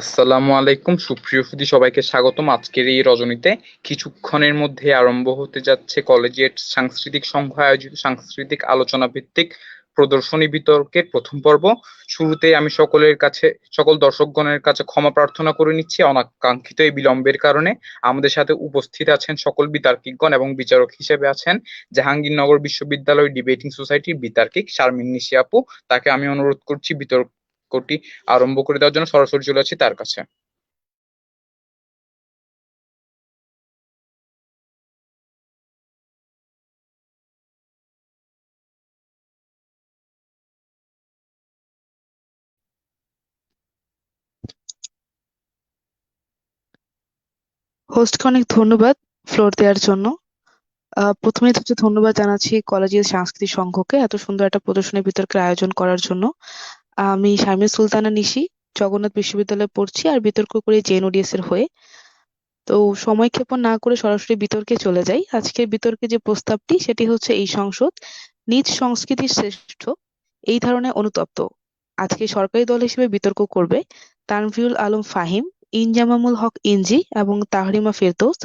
আসসালামু আলাইকুম সুপ্রিয় সুধী, সবাইকে স্বাগতম আজকের এই রজনীতে। কিছুক্ষণের মধ্যে আরম্ভ হতে যাচ্ছে কলেজিয়েট সাংস্কৃতিক সংঘ আয়োজিত সাংস্কৃতিক আলোচনা ভিত্তিক প্রদর্শনী বিতর্কের প্রথম পর্ব। শুরুতে আমি সকল দর্শকগণের কাছে ক্ষমা প্রার্থনা করে নিচ্ছি অনাকাঙ্ক্ষিত এই বিলম্বের কারণে। আমাদের সাথে উপস্থিত আছেন সকল বিতার্কিকগণ এবং বিচারক হিসেবে আছেন জাহাঙ্গীরনগর বিশ্ববিদ্যালয় ডিবেটিং সোসাইটির বিতার্কিক শারমিন নিশি আপু। তাকে আমি অনুরোধ করছি বিতর্কটি আরম্ভ করে দেওয়ার জন্য। সরাসরি চলে যাচ্ছি তার কাছে। হোস্টকে অনেক ধন্যবাদ ফ্লোর দেওয়ার জন্য। প্রথমেই হচ্ছে ধন্যবাদ জানাচ্ছি কলেজের সাংস্কৃতিক সংঘকে এত সুন্দর একটা প্রদর্শনী বিতর্কের আয়োজন করার জন্য। আমি শারমিন সুলতানা নিশি, জগন্নাথ বিশ্ববিদ্যালয়ে পড়ছি আর বিতর্ক করি জেএনইউডিএস এর হয়ে। তো সময় ক্ষেপণ না করে সরাসরি বিতর্কে চলে যাই। আজকের বিতর্কে যে প্রস্তাবটি সেটি হচ্ছে এই সংসদ নিজ সংস্কৃতির শ্রেষ্ঠ এই ধরনের অনুতপ্ত। আজকে সরকারি দল হিসেবে বিতর্ক করবে তানভীরুল আলম ফাহিম, ইনজামামুল হক ইঞ্জি এবং তাহরিমা ফেরদৌস,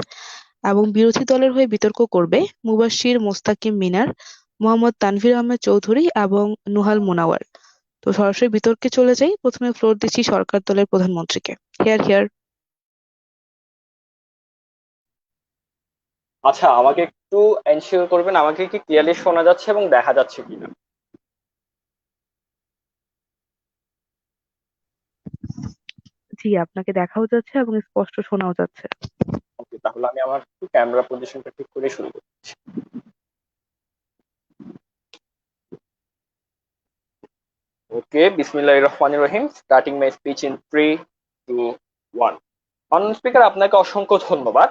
এবং বিরোধী দলের হয়ে বিতর্ক করবে মুবাশশির মোস্তাকিম মিনার, মোহাম্মদ তানভীর আহমেদ চৌধুরী এবং নুহাল মুনাওয়ার। তো সরাসরি বিতর্কে চলে যাই। প্রথমে ফ্লোর দিচ্ছি সরকার দলের প্রধানমন্ত্রীকে। Here here. আচ্ছা, আমাকে একটু এনশিওর করবেন আমাকে কি ক্লিয়ারলি শোনা যাচ্ছে এবং দেখা যাচ্ছে কিনা। জি, আপনাকে দেখাও যাচ্ছে এবং স্পষ্ট শোনাও যাচ্ছে। ওকে, তাহলে আমি আমার একটু ক্যামেরা পজিশনটা ঠিক করে শুরু করছি। ওকে, বিসমিল্লাহির রহমানির রহিম, স্টার্টিং মাই স্পিচ ইন 3, 2, 1। মাননীয় স্পিকার, আপনাকে অসংখ্য ধন্যবাদ।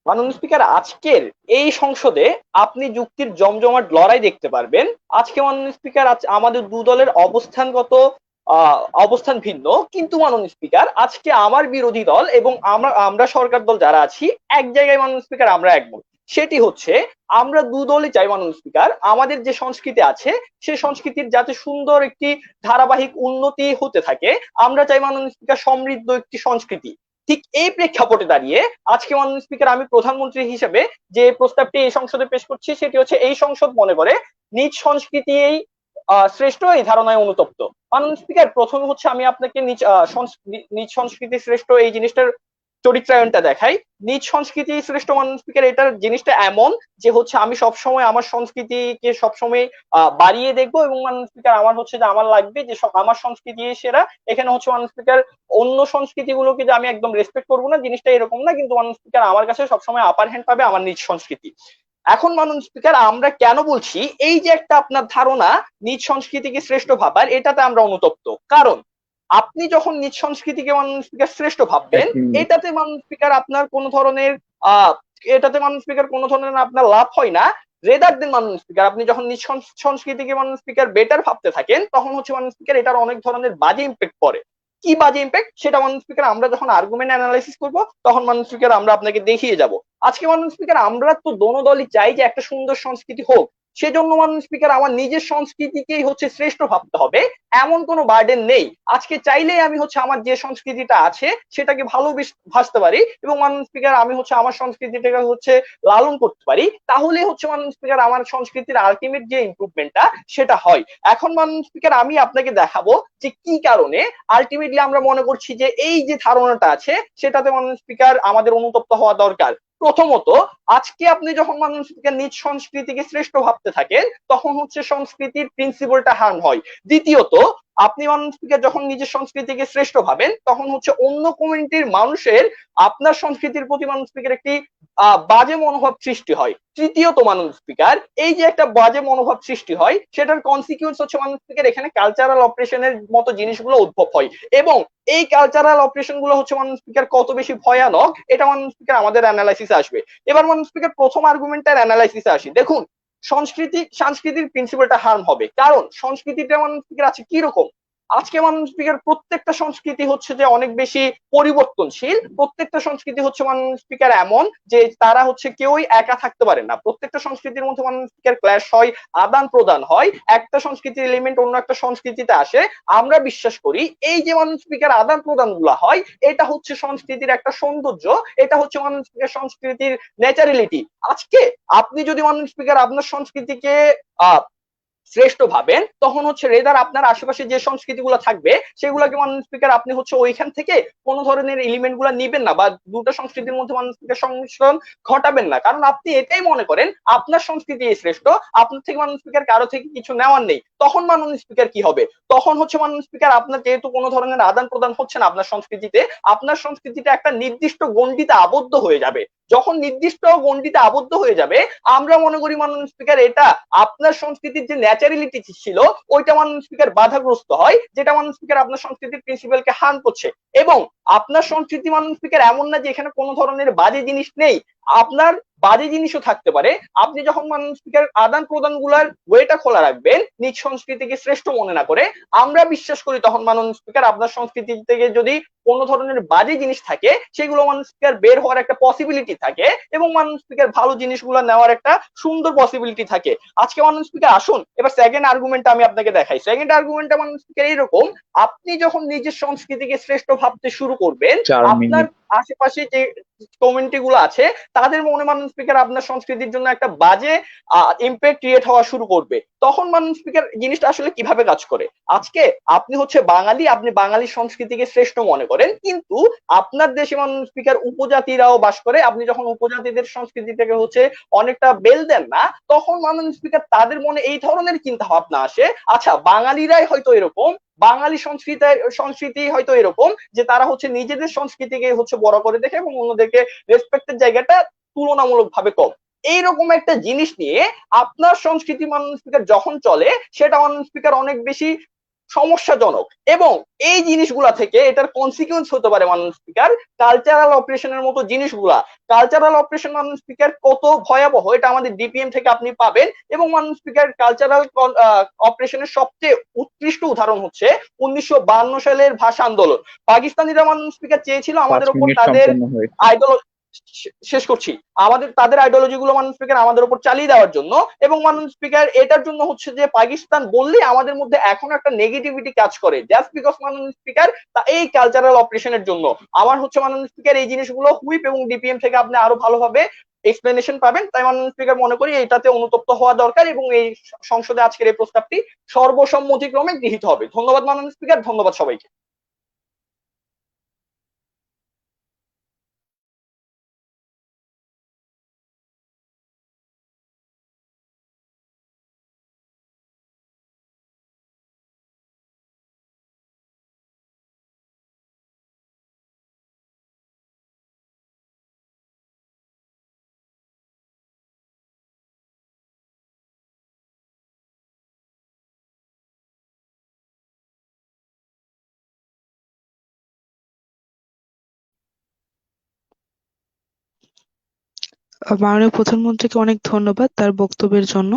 মাননীয় স্পিকার, আজকের এই সংসদে আপনি যুক্তির জমজমাট লড়াই দেখতে পারবেন। আজকে মাননীয় স্পিকার, আমাদের দু দলের অবস্থানগত অবস্থান ভিন্ন, কিন্তু মাননীয় স্পিকার আজকে আমার বিরোধী দল এবং আমরা আমরা সরকার দল যারা আছি এক জায়গায় মাননীয় স্পিকার আমরা একমত। সেটি হচ্ছে, আমরা দু দলই চাই মাননীয় স্পিকার আমাদের যে সংস্কৃতি আছে সে সংস্কৃতির যাতে সুন্দর একটি ধারাবাহিক উন্নতি হতে থাকে। আমরা চাই মাননীয় স্পিকার সমৃদ্ধ একটি সংস্কৃতি। ঠিক এই প্রেক্ষাপটে দাঁড়িয়ে আজকে মাননীয় স্পিকার আমি প্রধানমন্ত্রী হিসেবে যে প্রস্তাবটি এই সংসদে পেশ করছি সেটি হচ্ছে, এই সংসদ মনে করে নিজ সংস্কৃতি শ্রেষ্ঠ এই ধারণায় অনুতপ্ত। মাননীয় স্পিকার, প্রথমে হচ্ছে আমি আপনাকে নিজ সংস্কৃতি শ্রেষ্ঠ এই জিনিসটার চরিত্রায়নটা দেখাই। নিজ সংস্কৃতি শ্রেষ্ঠ মাননীয় স্পিকার, এটার জিনিসটা এমন যে হচ্ছে আমি সবসময় আমার সংস্কৃতিকে সবসময় বাড়িয়ে দেখবো, এবং মাননীয় স্পিকার আমার হচ্ছে যে আমার লাগবে যে আমার সংস্কৃতি সেরা। এখানে হচ্ছে মাননীয় স্পিকার অন্য সংস্কৃতি গুলোকে যে আমি একদম রেসপেক্ট করবো না, জিনিসটা এরকম না, কিন্তু মাননীয় স্পিকার আমার কাছে সবসময় আপার হ্যান্ড পাবে আমার নিজ সংস্কৃতি। এখন মাননীয় স্পিকার, আমরা কেন বলছি এই যে একটা আপনার ধারণা নিজ সংস্কৃতিকে শ্রেষ্ঠ ভাবার, এটাতে আমরা অনুতপ্ত। কারণ আপনি যখন নিজ সংস্কৃতিকে মাননীয় স্পিকার শ্রেষ্ঠ এক ভাববেন, মিনিট। এটাতে মাননীয় স্পিকার আপনার কোন ধরনের আহ এটাতে মাননীয় স্পিকার কোন ধরনের আপনার লাভ হয় না। রেদার দেন মাননীয় স্পিকার, আপনি যখন নিজ সংস্কৃতিকে মাননীয় স্পিকার বেটার ভাবতে থাকেন, তখন হচ্ছে মাননীয় স্পিকার এটার অনেক ধরনের বাজে ইম্প্যাক্ট পড়ে। কি বাজে ইম্প্যাক্ট সেটা মাননীয় স্পিকার আমরা যখন আর্গুমেন্ট অ্যানালাইসিস করবো তখন মাননীয় স্পিকার আমরা আপনাকে দেখিয়ে যাব। আজকে মাননীয় স্পিকার আমরা তো দোনো দলই চাই যে একটা সুন্দর সংস্কৃতি হোক। সেজন্য মাননীয় স্পিকার আমার নিজের সংস্কৃতিকেই হচ্ছে শ্রেষ্ঠ ভাবতে হবে এমন কোনো বার্ডেন নেই। আজকে চাইলেই আমি হচ্ছে আমার যে সংস্কৃতিটা আছে সেটাকে ভাসতে পারি, এবং মাননীয় স্পিকার আমি হচ্ছে আমার সংস্কৃতিটাকে হচ্ছে লালন করতে পারি। তাহলে হচ্ছে মাননীয় স্পিকার আমার সংস্কৃতির আলটিমেট যে ইমপ্রুভমেন্টটা সেটা হয়। এখন মাননীয় স্পিকার আমি আপনাকে দেখাবো যে কি কারণে আলটিমেটলি আমরা মনে করছি যে এই যে ধারণাটা আছে সেটাতে মাননীয় স্পিকার আমাদের অনুতপ্ত হওয়া দরকার। প্রথমত, আজকে আপনি যখন মাননীয় স্পিকার নিজ সংস্কৃতিকে শ্রেষ্ঠ ভাবতে থাকেন তখন হচ্ছে সংস্কৃতির প্রিন্সিপালটা হার্ম হয়। দ্বিতীয়ত, আপনি মাননীয় স্পিকার যখন নিজের সংস্কৃতিকে শ্রেষ্ঠ ভাবেন তখন হচ্ছে অন্য কমিউনিটির মানুষের আপনার সংস্কৃতির প্রতি মাননীয় স্পিকার একটি বাজে মনোভাব সৃষ্টি হয়। তৃতীয়ত মাননীয় স্পিকার, এই যে একটা বাজে মনোভাব সৃষ্টি হয় সেটার কনসিকুয়েন্স হচ্ছে মাননীয় স্পিকার এখানে কালচারাল অপারেশনের মতো জিনিসগুলো উদ্ভব হয়, এবং এই কালচারাল অপারেশন গুলো হচ্ছে মাননীয় স্পিকার কত বেশি ভয়ানক এটা মাননীয় স্পিকার আমাদের অ্যানালাইসিসে আসবে। এবার মাননীয় স্পিকার প্রথম আর্গুমেন্টের অ্যানালাইসিসে আসি। দেখুন, সংস্কৃতির প্রিন্সিপালটা হার্ম হবে কারণ সংস্কৃতিটা মাননীয় স্পিকার আছে কি রকম। আজকে মাননীয় স্পিকার প্রত্যেকটা সংস্কৃতি হচ্ছে যে অনেক বেশি পরিবর্তনশীল, প্রত্যেকটা সংস্কৃতি হচ্ছে মাননীয় স্পিকার এমন যে তারা হচ্ছে কেউই একা থাকতে পারে না, প্রত্যেকটা সংস্কৃতির মধ্যে মাননীয় স্পিকার ক্ল্যাশ হয়, আদান প্রদান হয়, একটা সংস্কৃতির এলিমেন্ট অন্য একটা সংস্কৃতিতে আসে। আমরা বিশ্বাস করি এই যে মাননীয় স্পিকার আদান প্রদান গুলা হয়, এটা হচ্ছে সংস্কৃতির একটা সৌন্দর্য, এটা হচ্ছে মাননীয় স্পিকার সংস্কৃতির ন্যাচারালিটি। আজকে আপনি যদি মাননীয় স্পিকার আপনার সংস্কৃতিকে আহ শ্রেষ্ঠ ভাবেন, তখন হচ্ছে রেদার আপনার আশেপাশে যে সংস্কৃতিগুলো থাকবে সেগুলোকে মাননীয় স্পিকার আপনি হচ্ছে ওইখান থেকে কোন ধরনের এলিমেন্ট গুলা নিবেন না, বা দুটো সংস্কৃতির মধ্যে মাননীয় স্পিকার সংমিশ্রণ ঘটাবেন না, কারণ আপনি এটাই মনে করেন আপনার সংস্কৃতি শ্রেষ্ঠ, আপনার থেকে মাননীয় স্পিকার কারো থেকে কিছু নেওয়ার নেই। তখন মাননীয় স্পিকার কি হবে, তখন হচ্ছে মাননীয় স্পিকার আপনার যেহেতু কোনো ধরনের আদান প্রদান হচ্ছে না আপনার সংস্কৃতিতে, আপনার সংস্কৃতিটা একটা নির্দিষ্ট গণ্ডিতে আবদ্ধ হয়ে যাবে। যখন নির্দিষ্ট গণ্ডিতে আবদ্ধ হয়ে যাবে, আমরা মনে করি মাননীয় স্পিকার এটা আপনার সংস্কৃতির যে ন্যাচারালিটি ছিল ওইটা মাননীয় স্পিকার বাধাগ্রস্ত হয়, যেটা মাননীয় স্পিকার আপনার সংস্কৃতির প্রিন্সিপালকে হার্ম করছে। এবং আপনার সংস্কৃতি মাননীয় স্পিকার এমন না যে এখানে কোনো ধরনের বাজে জিনিস নেই, আপনার বাজে জিনিসও থাকতে পারে। আপনি যখন মাননীয় স্পিকার আদান প্রদান গুলার ওয়েটা খোলা রাখবেন নিজ সংস্কৃতিকে শ্রেষ্ঠ মনে না করে, আমরা বিশ্বাস করি তখন মাননীয় স্পিকার আপনার সংস্কৃতি থেকে যদি কোনো ধরনের বাজে জিনিস থাকে সেগুলো মাননীয় স্পিকার বের হওয়ার একটা পসিবিলিটি থাকে, এবং মাননীয় স্পিকার ভালো জিনিসগুলো নেওয়ার একটা সুন্দর পসিবিলিটি থাকে। আজকে মাননীয় স্পিকার আসুন এবার সেকেন্ড আর্গুমেন্টটা আমি আপনাকে দেখাই। সেকেন্ড আর্গুমেন্টটা মাননীয় স্পিকার এইরকম, আপনি যখন নিজের সংস্কৃতিকে শ্রেষ্ঠ ভাবতে শুরু করবেন, 4 আপনার মিনিট। আশেপাশে যে কমিউনিটি গুলো আছে তাদের মনে মাননীয় স্পিকার আপনার সংস্কৃতির জন্য একটা বাজে ইম্প্যাক্ট ক্রিয়েট হওয়া শুরু করবে। তখন মাননীয় স্পিকার জিনিসটা আসলে কিভাবে কাজ করে, আজকে আপনি হচ্ছে বাঙালি, আপনি বাঙালি সংস্কৃতিকে শ্রেষ্ঠ মনে করেন, কিন্তু আপনার দেশে মাননীয় স্পিকার উপজাতিরাও বাস করে, আপনি যখন উপজাতিদের সংস্কৃতি থেকে হচ্ছে অনেকটা বেল দেন না, তখন মাননীয় স্পিকার তাদের মনে এই ধরনের চিন্তা ভাবনা আসে, আচ্ছা বাঙালিরাই হয়তো এরকম, বাঙালি সংস্কৃতি হয়তো এরকম যে তারা হচ্ছে নিজেদের সংস্কৃতিকে হচ্ছে বড় করে দেখে এবং অন্যদেরকে রেসপেক্টের জায়গাটা তুলনামূলক ভাবে কম। এইরকম একটা জিনিস নিয়ে আপনার সংস্কৃতি মাননীয় স্পিকার যখন চলে, সেটা মাননীয় স্পিকার অনেক বেশি সমস্যাজনক, এবং এই জিনিসগুলা থেকে এটার কনসিকুয়েন্স হতে পারে মাননীয় স্পিকার কালচারাল অপারেশনের মতো জিনিসগুলা। কালচারাল অপারেশন মাননীয় স্পিকার কত ভয়াবহ এটা আমাদের ডিপিএম থেকে আপনি পাবেন, এবং মাননীয় স্পিকার কালচারাল অপারেশনের সবচেয়ে উৎকৃষ্ট উদাহরণ হচ্ছে 1952 সালের ভাষা আন্দোলন। পাকিস্তানিরা মাননীয় স্পিকার চেয়েছিল 5 আমাদের উপর মিনিট তাদের সম্পূর্ণ হয়েছে। আইডল শেষ করছি, তাদের আইডিওলজি গুলো মাননীয় স্পিকার আমাদের উপর চালিয়ে দেওয়ার জন্য, এবং মাননীয় স্পিকার এটার জন্য হচ্ছে যে পাকিস্তান বললে আমাদের মধ্যে এখন একটা নেগেটিভিটি কাজ করে, জাস্ট বিকজ মাননীয় স্পিকার এই কালচারাল অপারেশনের জন্য। আমার হচ্ছে মাননীয় স্পিকার এই জিনিসগুলো হুইপ এবং ডিপিএম থেকে আপনি আরো ভালোভাবে এক্সপ্লেনেশন পাবেন, তাই মাননীয় স্পিকার মনে করি এটাতে অনুতপ্ত হওয়া দরকার, এবং এই সংসদে আজকের এই প্রস্তাবটি সর্বসম্মতিক্রমে গৃহীত হবে। ধন্যবাদ মাননীয় স্পিকার, ধন্যবাদ সবাইকে। মাননীয় প্রধানমন্ত্রীকে অনেক ধন্যবাদ তার বক্তব্যের জন্য।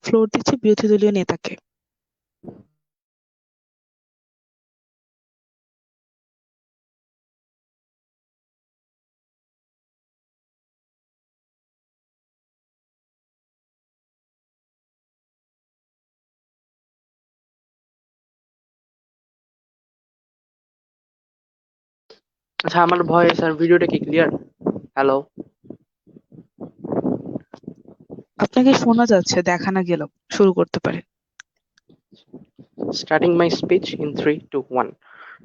ফ্লোর দিচ্ছি বিরোধী দলীয় নেতাকে। আচ্ছা, আমার ভয়েস আর ভিডিওটা কি ক্লিয়ার? হ্যালো? আপনাকে শোনা যাচ্ছে, দেখা না গেলেও শুরু করতে পারেন। Starting my speech in 3, 2, 1।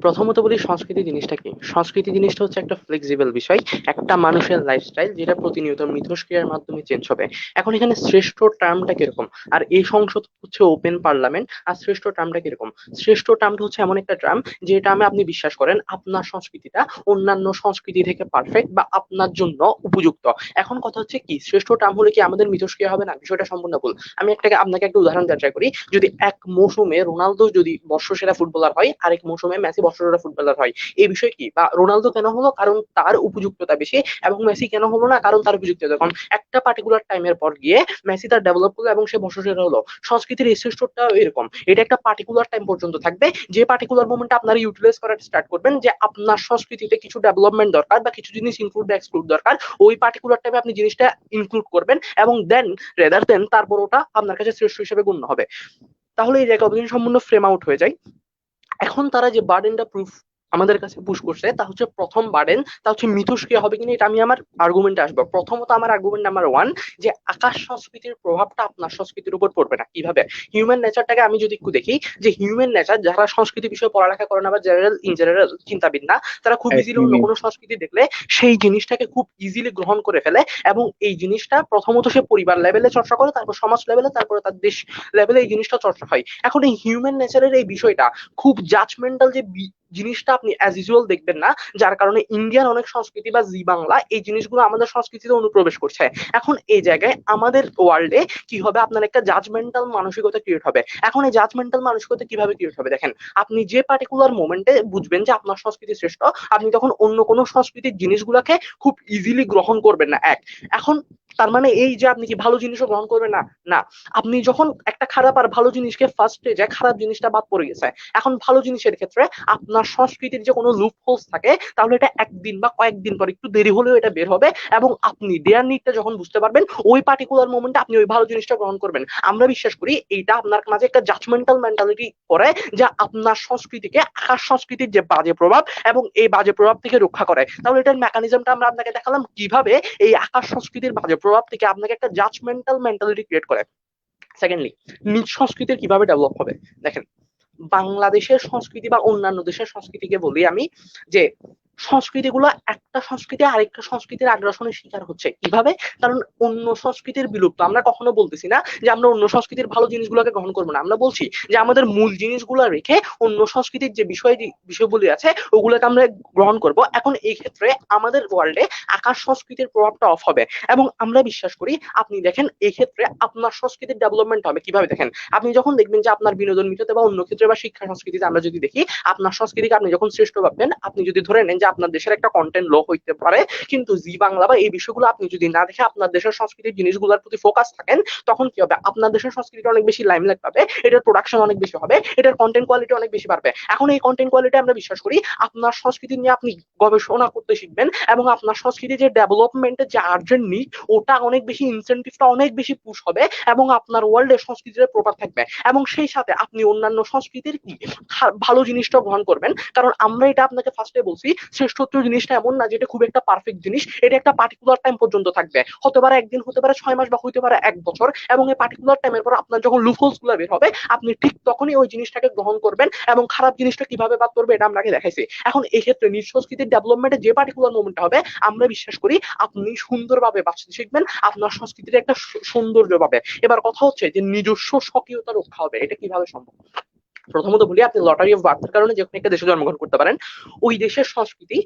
প্রথমত বলি সংস্কৃতি জিনিসটা কি। সংস্কৃতি জিনিসটা হচ্ছে একটা ফ্লেক্সিবল বিষয়, একটা মানুষের লাইফস্টাইল যেটা প্রতিনিয়ত মিথস্ক্রিয়ার মাধ্যমে চেঞ্জ হবে। এখন এখানে শ্রেষ্ঠ টার্মটা কিরকম, আর এই সংসদ হচ্ছে ওপেন পার্লামেন্ট, আর শ্রেষ্ঠ টার্মটা কিরকম? শ্রেষ্ঠ টার্মটা হচ্ছে এমন একটা টার্ম যে টার্মে আপনি বিশ্বাস করেন আপনার সংস্কৃতিটা অন্যান্য সংস্কৃতি থেকে পারফেক্ট বা আপনার জন্য উপযুক্ত। এখন কথা হচ্ছে কি, শ্রেষ্ঠ টার্ম হলে কি আমাদের মিথস্ক্রিয়া হবে না? বিষয়টা সম্পূর্ণ ভুল। আমি আপনাকে একটা উদাহরণ দেওয়ার ট্রাই করি। যদি এক মৌসুমে রোনালদো যদি বর্ষসেরা ফুটবলার হয়, আরেক মৌসুমে মেসি বড়সড় ফুটবলার হয়। এই বিষয় কি? বা রোনালদো কেন হলো? কারণ তার উপযুক্ততা বেশি। এবং মেসি কেন হলো না? কারণ তার উপযুক্ততা কম। একটা পার্টিকুলার টাইমের পর গিয়ে মেসি তার ডেভেলপ করলো এবং সে বড়সড় হলো। সংস্কৃতির এই শ্রেষ্ঠটাও এরকম, এটা একটা পার্টিকুলার টাইম পর্যন্ত থাকবে, যে পার্টিকুলার মোমেন্টে আপনারা ইউটিলাইজ করা স্টার্ট করবেন যে আপনার সংস্কৃতিতে কিছু ডেভেলপমেন্ট দরকার বা কিছু জিনিস ইনক্লুড বা এক্সক্লুড দরকার, ওই পার্টিকুলার টাইমে আপনি জিনিসটা ইনক্লুড করবেন এবং দেন রেদার দেন তারপর ওটা আপনার কাছে শ্রেষ্ঠ হিসেবে গণ্য হবে। তাহলে এই জায়গায় অবজেকশন সম্পূর্ণ ফ্রেম আউট হয়ে যায়। এখন তারা যে বার্ডেনটা প্রুফ আমাদের কাছে পুশ করছে তা হচ্ছে প্রথম বার্ডেন, তা হচ্ছে মিথস্ক্রিয়া হবে কিনা, এটা আমি আমার আর্গুমেন্টে আসবো। প্রথমত আমার আর্গুমেন্ট নাম্বার 1, যে আকাশ সংস্কৃতির প্রভাবটা আপনার সংস্কৃতির উপর পড়বে না। কিভাবে? হিউম্যান নেচারটাকে আমি যদি একটু দেখি, যে হিউম্যান নেচার, যারা সংস্কৃতি বিষয়ে পড়ালেখা করে না বা জেনারেল চিন্তাবিদ না, তারা খুব এক ইজিলি অন্য মিনিট। কোনো সংস্কৃতি দেখলে সেই জিনিসটাকে খুব ইজিলি গ্রহণ করে ফেলে এবং এই জিনিসটা প্রথমত সে পরিবার লেভেলে চর্চা করে, তারপর সমাজ লেভেলে, তারপরে তার দেশ লেভেলে এই জিনিসটা চর্চা হয়। এখন এই হিউম্যান নেচারের এই বিষয়টা খুব জাজমেন্টাল যে জিনিসটা আপনি অ্যাজ ইউজুয়াল দেখবেন না, যার কারণে ইন্ডিয়ান অনেক সংস্কৃতি বা জি বাংলা এই জিনিসগুলো আমাদের সংস্কৃতিতে অনুপ্রবেশ করছে। এখন এই জায়গায় আমাদের ওয়ার্ল্ডে কি হবে, আপনার একটা জাজমেন্টাল মানসিকতা ক্রিয়েট হবে। এখন এই জাজমেন্টাল মানসিকতা কিভাবে ক্রিয়েট হবে? দেখেন, আপনি যে পার্টিকুলার মোমেন্টে বুঝবেন যে আপনার সংস্কৃতি শ্রেষ্ঠ, আপনি তখন অন্য কোনো সংস্কৃতির জিনিসগুলোকে খুব ইজিলি গ্রহণ করবেন না। এখন তার মানে এই যে আপনি কি ভালো জিনিসও গ্রহণ করবেন না? না। আপনি যখন একটা খারাপ আর ভালো জিনিসকে ফার্স্টে যায়, খারাপ জিনিসটা বাদ পড়ে গেছে। এখন ভালো জিনিসের ক্ষেত্রে আপনার সংস্কৃতির যে কোনো লুপ হোলস থাকে, তাহলে এটা একদিন বা কয়েকদিন পর একটু দেরি হলেও এটা বের হবে এবং আপনি দেয়ার নিডটা যখন বুঝতে পারবেন, ওই পার্টিকুলার মোমেন্টে আপনি ওই ভালো জিনিসটা গ্রহণ করবেন। আমরা বিশ্বাস করি এইটা আপনার মাঝে একটা জাজমেন্টাল মেন্টালিটি করে, যা আপনার সংস্কৃতিকে, আকাশ সংস্কৃতির যে বাজে প্রভাব এবং এই বাজে প্রভাব থেকে রক্ষা করে। তাহলে এটার মেকানিজমটা আমরা আপনাকে দেখালাম কিভাবে এই আকাশ সংস্কৃতির বাজে প্রভাব থেকে আপনাকে একটা জাজমেন্টাল মেন্টালিটি ক্রিয়েট করে। সেকেন্ডলি, নিজ সংস্কৃতির কিভাবে ডেভেলপ হবে? দেখেন, বাংলাদেশের সংস্কৃতি বা অন্যান্য দেশের সংস্কৃতিকে বলি আমি, যে সংস্কৃতিগুলো একটা সংস্কৃতি আরেকটা সংস্কৃতির আগ্রাসনের শিকার হচ্ছে। কিভাবে? কারণ অন্য সংস্কৃতির বিলুপ্ত, আমরা কখনো বলতেছি না যে আমরা অন্য সংস্কৃতির ভালো জিনিসগুলোকে গ্রহণ করবো না, আমরা বলছি যে আমাদের মূল জিনিসগুলো রেখে অন্য সংস্কৃতির যে বিষয়গুলি আছে ওগুলোকে আমরা গ্রহণ করব। এখন এই ক্ষেত্রে আমাদের ওয়ার্ল্ডে আকাশ সংস্কৃতির প্রভাবটা অফ হবে এবং আমরা বিশ্বাস করি, আপনি দেখেন এই ক্ষেত্রে আপনার সংস্কৃতির ডেভেলপমেন্ট হবে কিভাবে। দেখেন, আপনি যখন দেখবেন যে আপনার বিনোদন মিটাতে বা অন্য ক্ষেত্রে বা শিক্ষা সংস্কৃতিতে আমরা যদি দেখি, আপনার সংস্কৃতিকে আপনি যখন শ্রেষ্ঠ ভাববেন, আপনি যদি ধরে নেন যে আপনার দেশের একটা কন্টেন্ট লো হইতে পারে, কিন্তু জি বাংলা বা এই বিষয়গুলো আপনি যদি না দেখে আপনার দেশের সংস্কৃতির জিনিসগুলোর প্রতি ফোকাস থাকেন, তখন কি হবে? আপনার দেশের সংস্কৃতিটা অনেক বেশি লাইমলাইট পাবে, এটার প্রোডাকশন অনেক বেশি হবে, এটার কন্টেন্ট কোয়ালিটি অনেক বেশি বাড়বে। এখন এই কন্টেন্ট কোয়ালিটি আমরা বিশ্বাস করি আপনার সংস্কৃতি নিয়ে আপনি গবেষণা করতে শিখবেন এবং আপনার সংস্কৃতির যে ডেভেলপমেন্টের যে আর্জেন্ট নিড, ওটা অনেক বেশি, ইনসেনটিভটা অনেক বেশি পুশ হবে এবং আপনার ওয়ার্ল্ডের সংস্কৃতির প্রভাব থাকবে এবং সেই সাথে আপনি অন্যান্য সংস্কৃতির কি ভালো জিনিসটা গ্রহণ করবেন। কারণ আমরা এটা আপনাকে ফার্স্টে বলছি, শ্রেষ্ঠত্ব জিনিসটা এমন না যেটা খুব একটা পারফেক্ট জিনিস, এটা একটা পার্টিকুলার টাইম পর্যন্ত থাকবে, হতে পারে একদিন, হতে পারে 6 মাস বা হতে পারে 1 বছর, এবং এই পার্টিকুলার টাইমের পর আপনার যখন লুপহোলস গুলো বের হবে, আপনি ঠিক তখনই ওই জিনিসটাকে গ্রহণ করবেন এবং খারাপ জিনিসটা কিভাবে বাদ করবে এটা আপনাকে দেখাইছি। এখন এই ক্ষেত্রে নিজ সংস্কৃতির ডেভেলপমেন্টে যে পার্টিকুলার মোমেন্টটা হবে, আমরা বিশ্বাস করি আপনি সুন্দরভাবে বাঁচতে শিখবেন, আপনার সংস্কৃতির একটা সৌন্দর্য পাবে। এবার কথা হচ্ছে যে নিজস্ব স্বকীয়তা রক্ষা হবে, এটা কিভাবে সম্ভব? প্রথমত বলি, আপনি লটারি অফ বার্থের কারণে যে কোনো একটা দেশে জন্মগ্রহণ করতে পারেন, ওই দেশের সংস্কৃতি,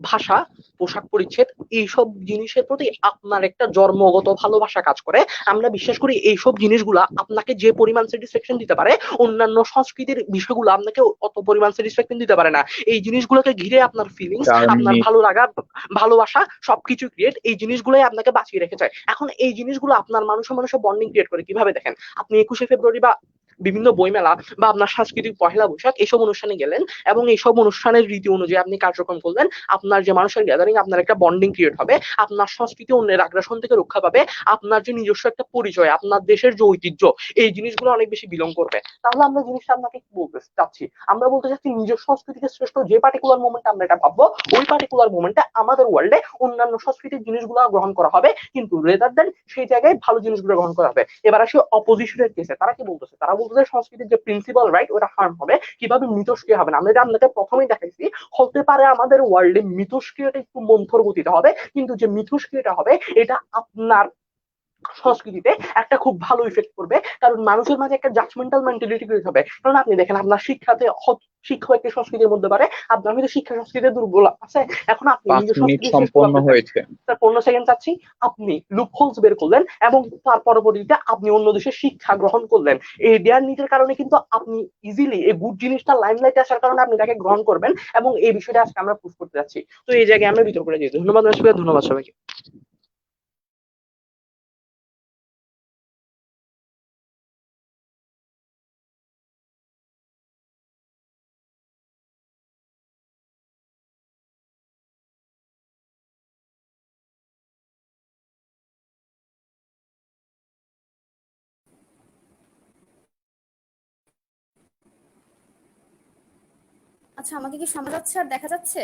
ভাষা, পোশাক পরিচ্ছদ, এইসব জিনিসের প্রতি আপনার একটা জন্মগত ভালোবাসা কাজ করে। আমরা বিশ্বাস করি এইসব জিনিসগুলা আপনাকে যে পরিমাণ স্যাটিসফ্যাকশন দিতে পারে, অন্যান্য সংস্কৃতির বিষয়গুলো আপনাকে অত পরিমাণ স্যাটিসফ্যাকশন দিতে পারে না। এই জিনিসগুলোকে ঘিরে আপনার ফিলিংস, 4 আপনার মিনিট। ভালো লাগা, ভালোবাসা সবকিছু ক্রিয়েট, এই জিনিসগুলোই আপনাকে বাঁচিয়ে রেখে যায়। এখন এই জিনিসগুলো আপনার মানুষের বন্ডিং ক্রিয়েট করে কিভাবে? দেখেন, আপনি 21শে ফেব্রুয়ারি বা বিভিন্ন বইমেলা বা আপনার সাংস্কৃতিক পহেলা বৈশাখ এইসব অনুষ্ঠানে গেলেন এবং এইসব অনুষ্ঠানের রীতি অনুযায়ী আপনি কার্যক্রম করলেন, আপনার যে মানুষের গ্যাদারিং, আপনার একটা বন্ডিং ক্রিয়েট হবে, আপনার সংস্কৃতি অন্যের আগ্রাসন থেকে রক্ষা পাবে, আপনার যে নিজস্ব একটা পরিচয়, আপনার দেশের যে ঐতিহ্য, এই জিনিসগুলো অনেক বেশি বিলং করবে। তাহলে আমরা জিনিসটা আপনাকে কি বলতে চাচ্ছি? আমরা বলতে চাচ্ছি নিজের সংস্কৃতিকে শ্রেষ্ঠ যে পার্টিকুলার মোমেন্টে আমরা এটা ভাববো, ওই পার্টিকুলার মোমেন্টে আমাদের ওয়ার্ল্ডে অন্যান্য সংস্কৃতির জিনিসগুলো গ্রহণ করা হবে, কিন্তু রেদার দেন সেই জায়গায় ভালো জিনিসগুলো গ্রহণ করা হবে। এবার আসি অপোজিশনের কেসে, তারা কি বলতেছে? তারা বলতেছে সংস্কৃতির যে প্রিন্সিপাল রাইট ওটা হার্ম হবে। কিভাবে? মিথস্ক্রিয়া হবে না। আমরা এটা আপনাকে প্রথমেই দেখাইছি, হতে পারে আমাদের ওয়ার্ল্ডে মিথস্ক্রিয়াটা একটু মন্থর গতিতে হবে, কিন্তু যে মিথস্ক্রিয়াটা হবে এটা আপনার সংস্কৃতিতে একটা খুব ভালো ইফেক্ট করবে, কারণ মানুষের মাঝে একটা জাজমেন্টাল মেন্টালিটি ক্রিয়েট হবে। কারণ আপনি দেখেন, আপনার শিক্ষাতে শিক্ষা একটি সংস্কৃতির মধ্যে পারে। আপনার হয়তো শিক্ষা সংস্কৃতিতে দুর্বল আছে, এখন আপনি 5 নিজের মিনিট সংস্কৃতি শ্রেষ্ঠ সম্পন্ন ভাবতে চান। হয়েছে। 15 সেকেন্ড চাচ্ছি। আপনি লুপহোলস বের করলেন এবং তার পরবর্তীতে আপনি অন্য দেশের শিক্ষা গ্রহণ করলেন। এই দেয়ার নীতির কারণে কিন্তু আপনি ইজিলি এই গুড জিনিসটা লাইমলাইটে আসার কারণে আপনি তাকে গ্রহণ করবেন, এবং এই বিষয়টা আজকে আমরা প্রুফ করতে যাচ্ছি। তো এই জায়গায় আমরা বিতর্ক করে দিয়েছি। ধন্যবাদ রাশিয়া, ধন্যবাদ সবাইকে। আচ্ছা, আমাকে কি শোনা যাচ্ছে আর দেখা যাচ্ছে?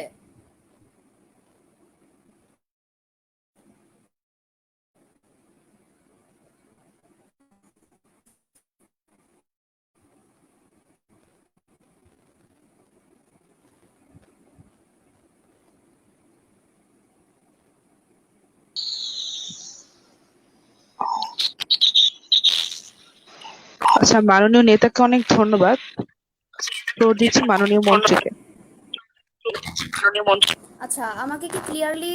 আচ্ছা, মাননীয় নেতাকে অনেক ধন্যবাদ। ফ্লোর দিচ্ছি মাননীয় মন্ত্রীকে। আচ্ছা, আমাকে কি ক্লিয়ারলি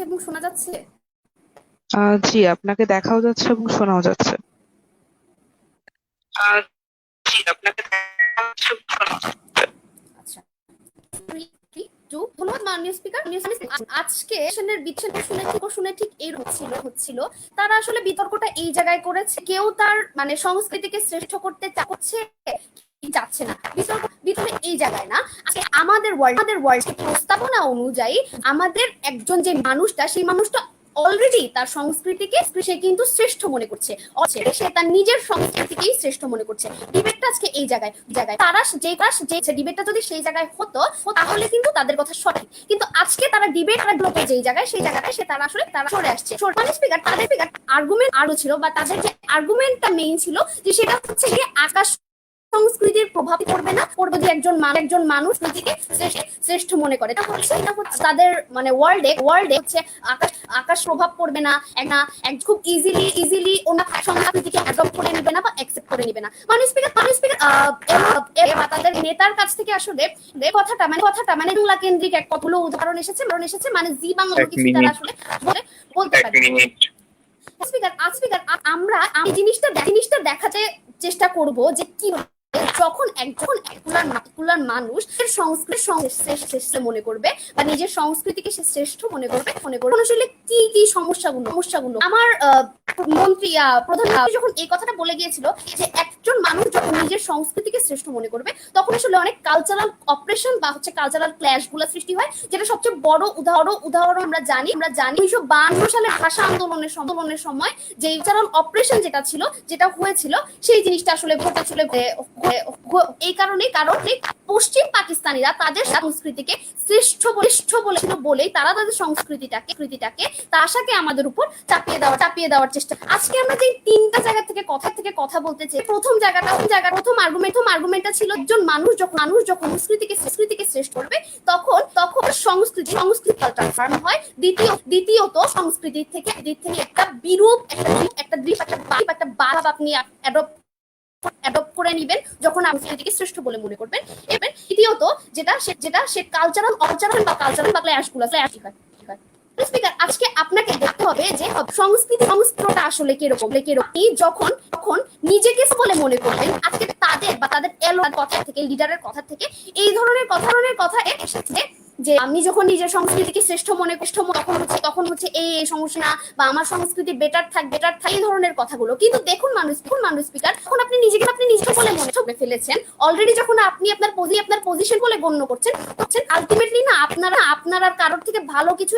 এবং শোনা যাচ্ছে? জি, আপনাকে দেখাও যাচ্ছে এবং শোনাও যাচ্ছে। আচ্ছা, 3, 2, ধন্যবাদ মাননীয় স্পিকার। আজকে সেশনের বিচ্ছেদ শুনে ঠিক এই হচ্ছিল তারা আসলে বিতর্কটা এই জায়গায় করেছে, কেউ তার মানে সংস্কৃতিকে শ্রেষ্ঠ করতে চাচ্ছে যাচ্ছে না, বিতর্ক এই জায়গায় না। আজকে আমাদের ওয়ার্ল্ড প্রস্তাবনা অনুযায়ী আমাদের একজন যে মানুষটা, সেই মানুষটা অলরেডি তার সংস্কৃতিকে সে কিন্তু শ্রেষ্ঠ মনে করছে, সে তার নিজের সংস্কৃতিকেই শ্রেষ্ঠ মনে করছে। ডিবেটটা আজকে এই জায়গায় তারা যে ডিবেটটা যদি সেই জায়গায় হতো তাহলে কিন্তু তাদের কথা সঠিক, কিন্তু আজকে তারা ডিবেট যেই জায়গায় সেই জায়গায় তারা সরে আসছে। তাদের আর্গুমেন্ট আরো ছিল, বা তাদের যে আর্গুমেন্টটা মেইন ছিল যে সেটা হচ্ছে যে আকাশ সংস্কৃতির প্রভাব পড়বে না, পড়বে যে একজন মানুষ নিজেকে শ্রেষ্ঠ মনে করে। এটা হচ্ছে তাদের মানে ওয়ার্ল্ডে হচ্ছে আকাশ প্রভাব পড়বে না, খুব ইজিলি ওনা সংস্কৃতিকে অ্যাডপ্ট করে নিবে না বা অ্যাকসেপ্ট করে নিবে না। মাননীয় স্পিকার তাদের নেতার কাছ থেকে আসলে কথাটা মানে বাংলা কেন্দ্রিক এক কতগুলো উদাহরণ এসেছে, মানে জি বাংলা কিছু তারা আসলে বলতে পারে। স্পিকার, আমরা এই জিনিসটা দেখাতে চেষ্টা করব যে কি যখন একজন মানুষ সংস্কৃতি মনে করবে বা নিজের সংস্কৃতিকে সে শ্রেষ্ঠ মনে করবে আসলে কি সমস্যাগুলো আমার মন্ত্রী প্রধান যখন এই কথাটা বলে গিয়েছিল যে একজন মানুষ যখন নিজের সংস্কৃতিকে শ্রেষ্ঠ মনে করবে তখন আসলে অনেক কালচারাল অপারেশন বা হচ্ছে কালচারাল ক্ল্যাশ গুলো সৃষ্টি হয়, যেটা সবচেয়ে বড় উদাহরণ আমরা জানি 1952 সালে ভাষা আন্দোলনের সময় যে কালচারাল অপারেশন যেটা হয়েছিল সেই জিনিসটা আসলে ঘটেছিল এই কারণে পশ্চিম পাকিস্তানিরা তাদের সংস্কৃতিকে শ্রেষ্ঠ বলেই তারা তাদের সংস্কৃতিটাকে তাসাকে আমাদের উপর চাপিয়ে দেওয়ার চেষ্টা। আজকে আমরা যে তিনটা জায়গা থেকে কথা বলতে চাই, প্রথম আর্গুমেন্টটা ছিল একজন মানুষ যখন সংস্কৃতিকে শ্রেষ্ঠ করবে তখন সংস্কৃতি ট্রান্সফর্ম হয়। দ্বিতীয়ত সংস্কৃতির থেকে একটা বিরূপ একটা ভাব আপনি অ্যাডপ্ট করে নিবেন যখন আপনি এটিকে শ্রেষ্ঠ বলে মনে করবেন। এবার তৃতীয়ত যেটা সে কালচারাল বা ক্ল্যাশগুলো হয়। স্পিকার, আজকে আপনাকে দেখতে হবে যে সংস্কৃতিটা আসলে কিরকম যখন নিজেকে বলে মনে করবেন আজকে তাদের এলোর কথা থেকে, লিডারের কথা থেকে এই ধরনের কথা এসেছে যে আমি যখন নিজের সংস্কৃতিকে শ্রেষ্ঠ মনে তখন হচ্ছে এই সমস্যা না, বা আমার সংস্কৃতি বেটার থাক এই ধরনের কথাগুলো। কিন্তু দেখুন মানুষ স্পিকার, যখন আপনি নিজেকে বলে মনে ফেলেছেন অলরেডি, যখন আপনি আপনার পজিশন বলে গণ্য করছেন আলটিমেটলি না আপনার আর কারোর থেকে ভালো কিছু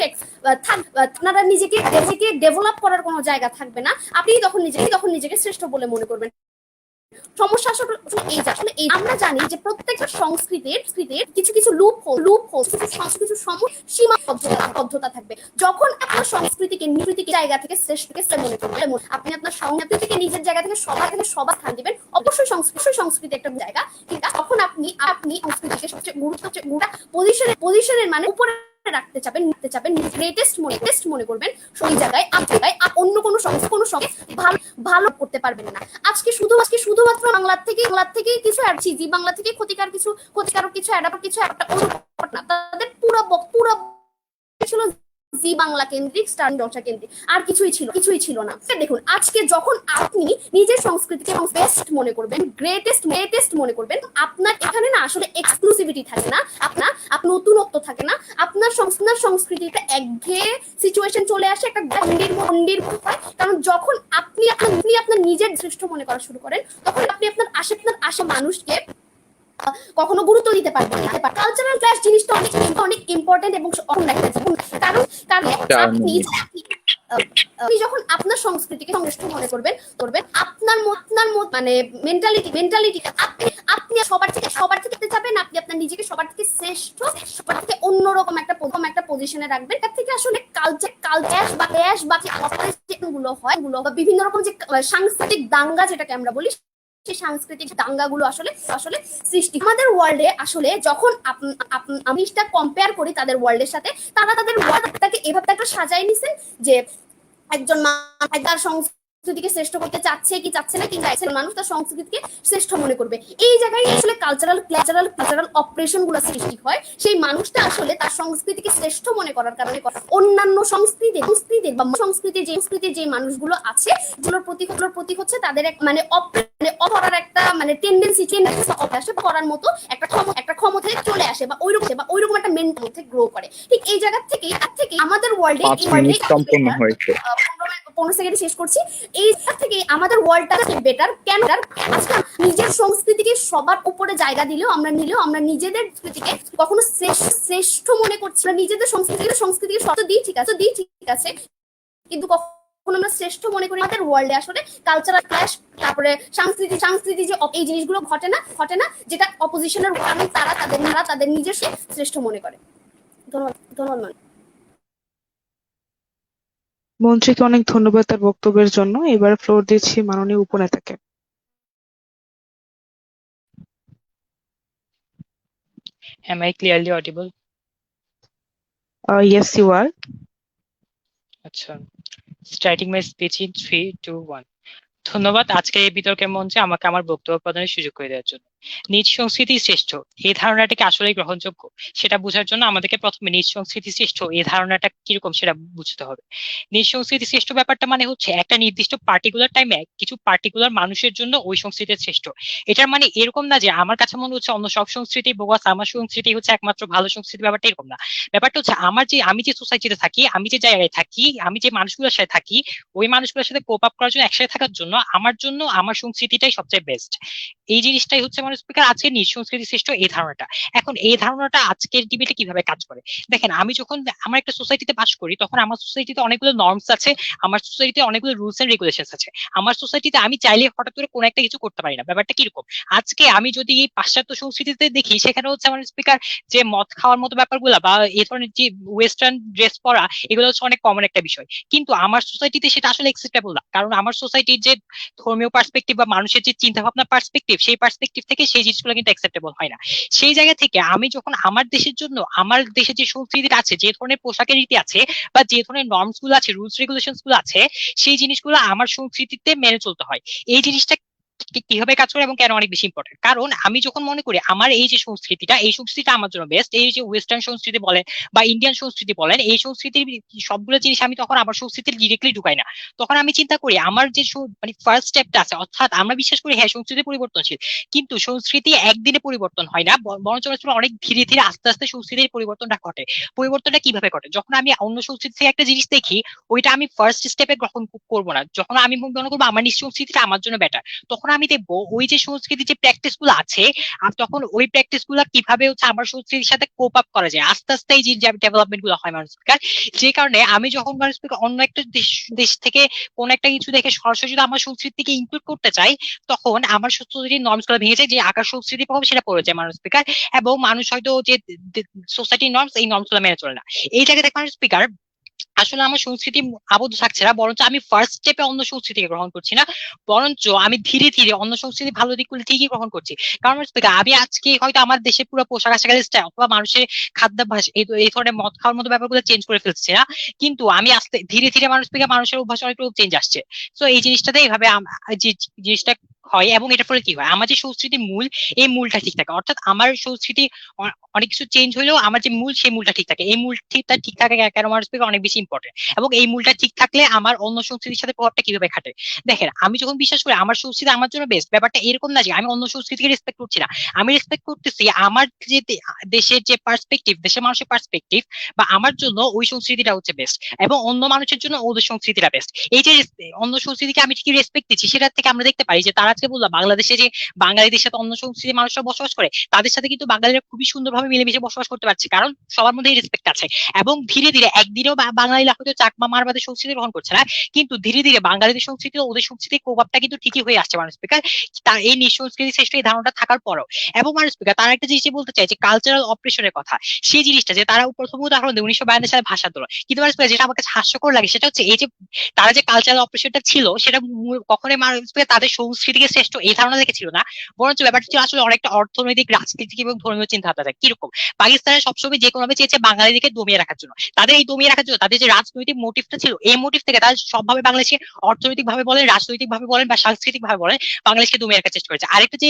আপনারা নিজেকে ডেভেলপ করার কোনো জায়গা থাকবে না। আপনি তখন নিজেকে শ্রেষ্ঠ বলে মনে করবেন। সমস্যা আসলে এই আমরা জানি যে প্রত্যেকটা সংস্কৃতির কিছু লুপ হোল কিছু সীমাবদ্ধতা থাকবে। যখন আপনার সংস্কৃতিকে জায়গা থেকে শ্রেষ্ঠ মনে করবেন, আপনি আপনার সংস্কৃতিকে নিজের জায়গা থেকে সবার স্থান দিবেন, অবশ্যই সংস্কৃতি একটা জায়গা, কিন্তু তখন আপনি সংস্কৃতিকে সবচেয়ে গুরুত্ব পজিশনের মানে উপরে রাখতে চাবেন গ্রেটেস্ট মনে করবেন, সেই জায়গায় অন্য কোনো সঙ্গে ভালো ভালো করতে পারবেন না। আজকে শুধুমাত্র বাংলা থেকে কিছু জি বাংলা থেকে ক্ষতিকারক কিছু একটা অনুপাত না, তাদের পুরো ছিল জি বাংলা কেন্দ্রিক, স্টার ডটা কেন্দ্রিক, আর কিছুই ছিল না। দেখুন আজকে যখন আপনি নিজের সংস্কৃতিকে বেস্ট মনে করবেন, গ্রেটেস্ট মনে করবেন, আপনার এখানে না আসলে এক্সক্লুসিভিটি থাকে না, আপনার নতুনত্ব থাকে না, আপনার সংস্কৃতিটা একঘেয়ে সিচুয়েশন চলে আসে, একটা গন্ডির হয়। কারণ যখন আপনি আপনার নিজের শ্রেষ্ঠ মনে করা শুরু করেন, তখন আপনি আপনার আশে মানুষকে কখনো গুরুত্ব দিতে পারবেন না। কালচারাল ক্লাস জিনিসটা অনেক ইম্পর্টেন্ট এবং কারণ আপনি যখন আপনার সংস্কৃতিকে শ্রেষ্ঠ মনে করবেন আপনার মানে মেন্টালিটি আপনি সবার থেকে চাবেন, আপনি আপনার নিজেকে সবার থেকে শ্রেষ্ঠ, সবার থেকে অন্যরকম একটা পজিশনে রাখবেন। তার থেকে আসলে কালচার বা গুলো হয় বা বিভিন্ন রকম যে সাংস্কৃতিক দাঙ্গা যেটাকে আমরা বলি, সেই সাংস্কৃতিক দাঙ্গাগুলো আসলে সৃষ্টি আমাদের ওয়ার্ল্ডে। আসলে যখন আমি কম্পেয়ার করি তাদের ওয়ার্ল্ডের সাথে, তারা তাদের ওয়ার্ল্ডটাকে এভাবে একটা সাজায় নিছেন যে একজন তার সংস্কৃতিকে শ্রেষ্ঠ করতে চাচ্ছে না, কিংবা একজন মানুষ তার সংস্কৃতিকে শ্রেষ্ঠ মনে করবে। এই জায়গায় আসলে কালচারাল অপারেশন গুলো সৃষ্টি হয়। সেই মানুষটা আসলে তার সংস্কৃতিকে শ্রেষ্ঠ মনে করার কারণে অন্যান্য সংস্কৃতির বা সংস্কৃতির যে মানুষগুলো আছে, যেগুলোর প্রতীক হচ্ছে তাদের এক মানে করার একটা মানে টেন্ডেন্সি আসে, করার মতো একটা ক্ষমতায় চলে আসে, বা ওইরকম একটা মেন্টাল মধ্যে গ্রো করে। ঠিক এই জায়গা থেকে আমাদের ওয়ার্ল্ডে 5 মিনিট সম্পূর্ণ হয়েছে। 15 সেকেন্ডে শেষ করছি। এই থেকে আমাদের ওয়ার্ল্ডটা বেটার কেন? আজকে নিজের সংস্কৃতিকে সবার উপরে জায়গা দিলেও আমরা নিজেদের সংস্কৃতিকে কখনো শ্রেষ্ঠ মনে করছি না। নিজেদের সংস্কৃতিকে সত্য দিই, ঠিক আছে, কিন্তু কখনো আমরা শ্রেষ্ঠ মনে করি। আমাদের ওয়ার্ল্ডে আসলে কালচারাল ক্ল্যাশ, তারপরে সংস্কৃতি যে এই জিনিসগুলো ঘটে না, যেটা অপোজিশনের কারণে তারা তাদের নিজের শ্রেষ্ঠ মনে করে। ধন্যবাদ। মন্ত্রীকে অনেক ধন্যবাদ তার বক্তব্যের জন্য। এবার ফ্লোর দিচ্ছি মাননীয় উপনেতাকে। Am I clearly audible? Yes, you are. আচ্ছা, starting my speech in 3, 2, 1. ধন্যবাদ আজকে এই বিতর্কের মঞ্চে আমাকে আমার বক্তব্য প্রদানের সুযোগ করে দেওয়ার জন্য। নিজ সংস্কৃতি শ্রেষ্ঠ এই ধারণাটিকে আসলে গ্রহণযোগ্য সেটা বোঝার জন্য আমাদেরকে প্রথমে নিজ সংস্কৃতি শ্রেষ্ঠ এই ধারণাটা কিরকম সেটা বুঝতে হবে। নিজ সংস্কৃতি শ্রেষ্ঠ ব্যাপারটা মানে হচ্ছে একটা নির্দিষ্ট পার্টিকুলার টাইমে কিছু পার্টিকুলার মানুষের জন্য ওই সংস্কৃতি শ্রেষ্ঠ। এটার মানে এরকম না যে আমার কাছে মনে হচ্ছে অন্য সব সংস্কৃতি বোগাস, আমার সংস্কৃতি হচ্ছে একমাত্র ভালো সংস্কৃতি, ব্যাপারটা এরকম না। ব্যাপারটা হচ্ছে আমি যে সোসাইটিতে থাকি, আমি যে জায়গায় থাকি, আমি যে মানুষগুলোর সাথে থাকি, ওই মানুষগুলোর সাথে কোপ আপ করার জন্য, একসাথে থাকার জন্য আমার সংস্কৃতিটাই সবচেয়ে বেস্ট। এই জিনিসটাই হচ্ছে মানে স্পিকার আজকে নিজ সংস্কৃতি শ্রেষ্ঠ এই ধারণাটা। এখন এই ধারণাটা আজকের ডিবেটে কিভাবে কাজ করে দেখেন, আমি যখন আমার একটা সোসাইটিতে বাস করি তখন আমার সোসাইটিতে অনেকগুলো নর্মস আছে, আমার সোসাইটিতে অনেকগুলো রুলস এন্ড রেগুলেশনস আছে। আমার সোসাইটিতে আমি চাইলে হঠাৎ করে কোনো একটা কিছু করতে পারি না। ব্যাপারটা কিরকম, আজকে আমি যদি এই পাশ্চাত্য সংস্কৃতিতে দেখি সেখানে হচ্ছে আমার স্পিকার যে মদ খাওয়ার মতো ব্যাপারগুলো বা এই ধরনের যে ওয়েস্টার্ন ড্রেস পরা, এগুলো হচ্ছে অনেক কমন একটা বিষয়, কিন্তু আমার সোসাইটিতে সেটা আসলে অ্যাকসেপ্টেবল না। কারণ আমার সোসাইটির যে ধর্মীয় পার্সপেক্টিভ বা মানুষের যে চিন্তা ভাবনা পার্সপেক্টিভ, সেই পার্সপেক্টিভ থেকে সেই জিনিসগুলো কিন্তু অ্যাকসেপ্টেবল হয় না। সেই জায়গা থেকে আমি যখন আমার দেশের জন্য, আমার দেশে যে সংস্কৃতিটা আছে, যে ধরনের পোশাকের রীতি আছে বা যে ধরনের নর্মস গুলো আছে, রুলস রেগুলেশনস গুলো আছে, সেই জিনিসগুলো আমার সংস্কৃতিতে মেনে চলতে হয়। এই জিনিসটা কিভাবে কাজ করে এবং কেন অনেক বেশি ইম্পর্টেন্ট, কারণ আমি যখন মনে করি আমার এই যে সংস্কৃতিটা, এই সংস্কৃতিটা আমার জন্য বেস্ট, এই যে ওয়েস্টার্ন সংস্কৃতি বলেন বা ইন্ডিয়ান সংস্কৃতি বলেন, এই সংস্কৃতির সবগুলো জিনিস আমি তখন আমার সংস্কৃতির ডিরেক্টলি ঢুকাই না। তখন আমি চিন্তা করি আমার যে মানে ফার্স্ট স্টেপটা আছে, অর্থাৎ আমরা বিশ্বাস করি হ্যাঁ সংস্কৃতি পরিবর্তনশীল, কিন্তু সংস্কৃতি একদিনে পরিবর্তন হয় না, বরঞ্চ অনেক ধীরে ধীরে আস্তে আস্তে সংস্কৃতির পরিবর্তনটা ঘটে। পরিবর্তনটা কিভাবে ঘটে, যখন আমি অন্য সংস্কৃতি থেকে একটা জিনিস দেখি, ওইটা আমি ফার্স্ট স্টেপে গ্রহণ করবো না। যখন আমি মনে করবো আমার নিজ সংস্কৃতিটা আমার জন্য বেটার, তখন আমি দেখবো ওই যে সংস্কৃতির যে প্র্যাকটিস গুলো আছে, আর তখন ওই প্র্যাকটিস গুলা কিভাবে হচ্ছে আমার সংস্কৃতির সাথে কোপ আপ করা যায়, আস্তে আস্তে এই যে ডেভেলপমেন্ট গুলো হয় মানুষ। যে কারণে আমি যখন মানুষ অন্য একটা দেশ থেকে কোন একটা কিছু দেখে সরাসরি যদি আমার সংস্কৃতিকে ইনক্লুড করতে চাই, তখন আমার সোসাইটির নর্মস গুলো ভেঙে যায়, যে আকার সংস্কৃতি পাবো সেটা পড়ে যায় মানুষ স্পিকার, এবং মানুষ হয়তো যে সোসাইটির নর্মস, এই নর্মস গুলো মেনে চলে না। এই জায়গায় দেখ মানুষ স্পিকার আসলে আমার সংস্কৃতি আবদ্ধ থাকছে না, বরঞ্চ আমি ফার্স্ট স্টেপে অন্য সংস্কৃতিকে গ্রহণ করছি না, বরঞ্চ আমি ধীরে ধীরে অন্য সংস্কৃতি ভালো দিকগুলো ঠিকই গ্রহণ করছি। কারণ হচ্ছে কি, আমি আজকে হয়তো আমার দেশের পুরো পোশাক আশাকের স্টাইল অথবা মানুষের খাদ্যাভ্যাস এই ধরনের মদ খাওয়ার মতো ব্যাপারগুলো চেঞ্জ করে ফেলছি না, কিন্তু আমি আস্তে ধীরে ধীরে মানুষের অভ্যাস অনেকটু চেঞ্জ আসছে। তো এই জিনিসটাতে এইভাবে যে জিনিসটা হয়, এবং এটার ফলে কি হয়, আমার যে সংস্কৃতির মূল, এই মূলটা ঠিক থাকে। অর্থাৎ আমার সংস্কৃতি অনেক কিছু চেঞ্জ হলেও আমার যে মূল, সেই মূলটা ঠিক থাকে। এই মূলটা ঠিক থাকে কেন মানুষ থেকে অনেক বেশি ইম্পর্টেন্ট, এবং এই মূলটা ঠিক থাকলে আমার অন্য সংস্কৃতির সাথে প্রভাবটা কিভাবে খাটে। দেখেন, আমি যখন বিশ্বাস করি আমার সংস্কৃতি আমার জন্য বেস্ট, ব্যাপারটা এরকম না যে আমি অন্য সংস্কৃতিকে রেসপেক্ট করছি না। আমি রেসপেক্ট করতেছি আমার যে দেশের যে পার্সপেক্টিভ, দেশের মানুষের পার্সপেক্টিভ, বা আমার জন্য ওই সংস্কৃতিটা হচ্ছে বেস্ট, এবং অন্য মানুষের জন্য ওদের সংস্কৃতিটা বেস্ট। এই যে অন্য সংস্কৃতিকে আমি ঠিকই রেসপেক্ট দিচ্ছি, সেটা থেকে আমরা দেখতে পারি যে তারা আজকে বললাম বাংলাদেশে যে বাঙালিদের সাথে অন্য সংস্কৃতির মানুষরা বসবাস করে, তাদের সাথে কিন্তু বাঙালিরা খুবই সুন্দরভাবে মিলেমিশে বসবাস করতে পারছে, কারণ সবার মধ্যে রেসপেক্ট আছে। এবং ধীরে ধীরে, একদিনেও বাঙালিরা হয়তো চাকমা মারবাদের সংস্কৃতি গ্রহণ করছে না, কিন্তু ধীরে ধীরে বাঙালিদের সংস্কৃতি ও ওদের সংস্কৃতির প্রভাবটা কিন্তু ঠিকই হয়ে আসছে মানুষ স্পিকার, তার এই নিঃসংস্কৃতি শ্রেষ্ঠ এই ধারণাটা থাকার পরও। এবং মানুষ স্পিকার তারা একটা জিনিস বলতে চাই যে কালচারাল অপারেশনের কথা, সেই জিনিসটা যে তারা প্রথম উদাহরণ দেয় 1952 সালে ভাষা আন্দোলন। কিন্তু মানুষ স্পিকার যেটা আমার কাছে হাস্যকর লাগে সেটা হচ্ছে এই যে তারা যে কালচারাল অপারেশনটা ছিল, সেটা কখনোই মানুষ স্পিকার তাদের সংস্কৃতিকে শ্রেষ্ঠ এই ধারণা থেকে ছিল না, বরঞ্চ ব্যাপারটা ছিল আসলে অনেকটা অর্থনৈতিক, রাজনৈতিক এবং ধর্মীয় চিন্তা ভাবনা। কিরকম, পাকিস্তানের সবসময় যে কোনোভাবে চেয়েছে বাঙালিদেরকে দমিয়ে রাখার জন্য, তাদের এই দমিয়ে রাখার জন্য তাদের যে রাজনৈতিক মোটিভটা ছিল, এই মোটিভ থেকে তারা সবভাবে বাংলাদেশকে অর্থনৈতিক ভাবে বলেন, রাজনৈতিক ভাবে বলেন, বা সাংস্কৃতিক ভাবে বলেন, বাংলাদেশকে দমিয়ে রাখার চেষ্টা করেছে। আরেকটা যে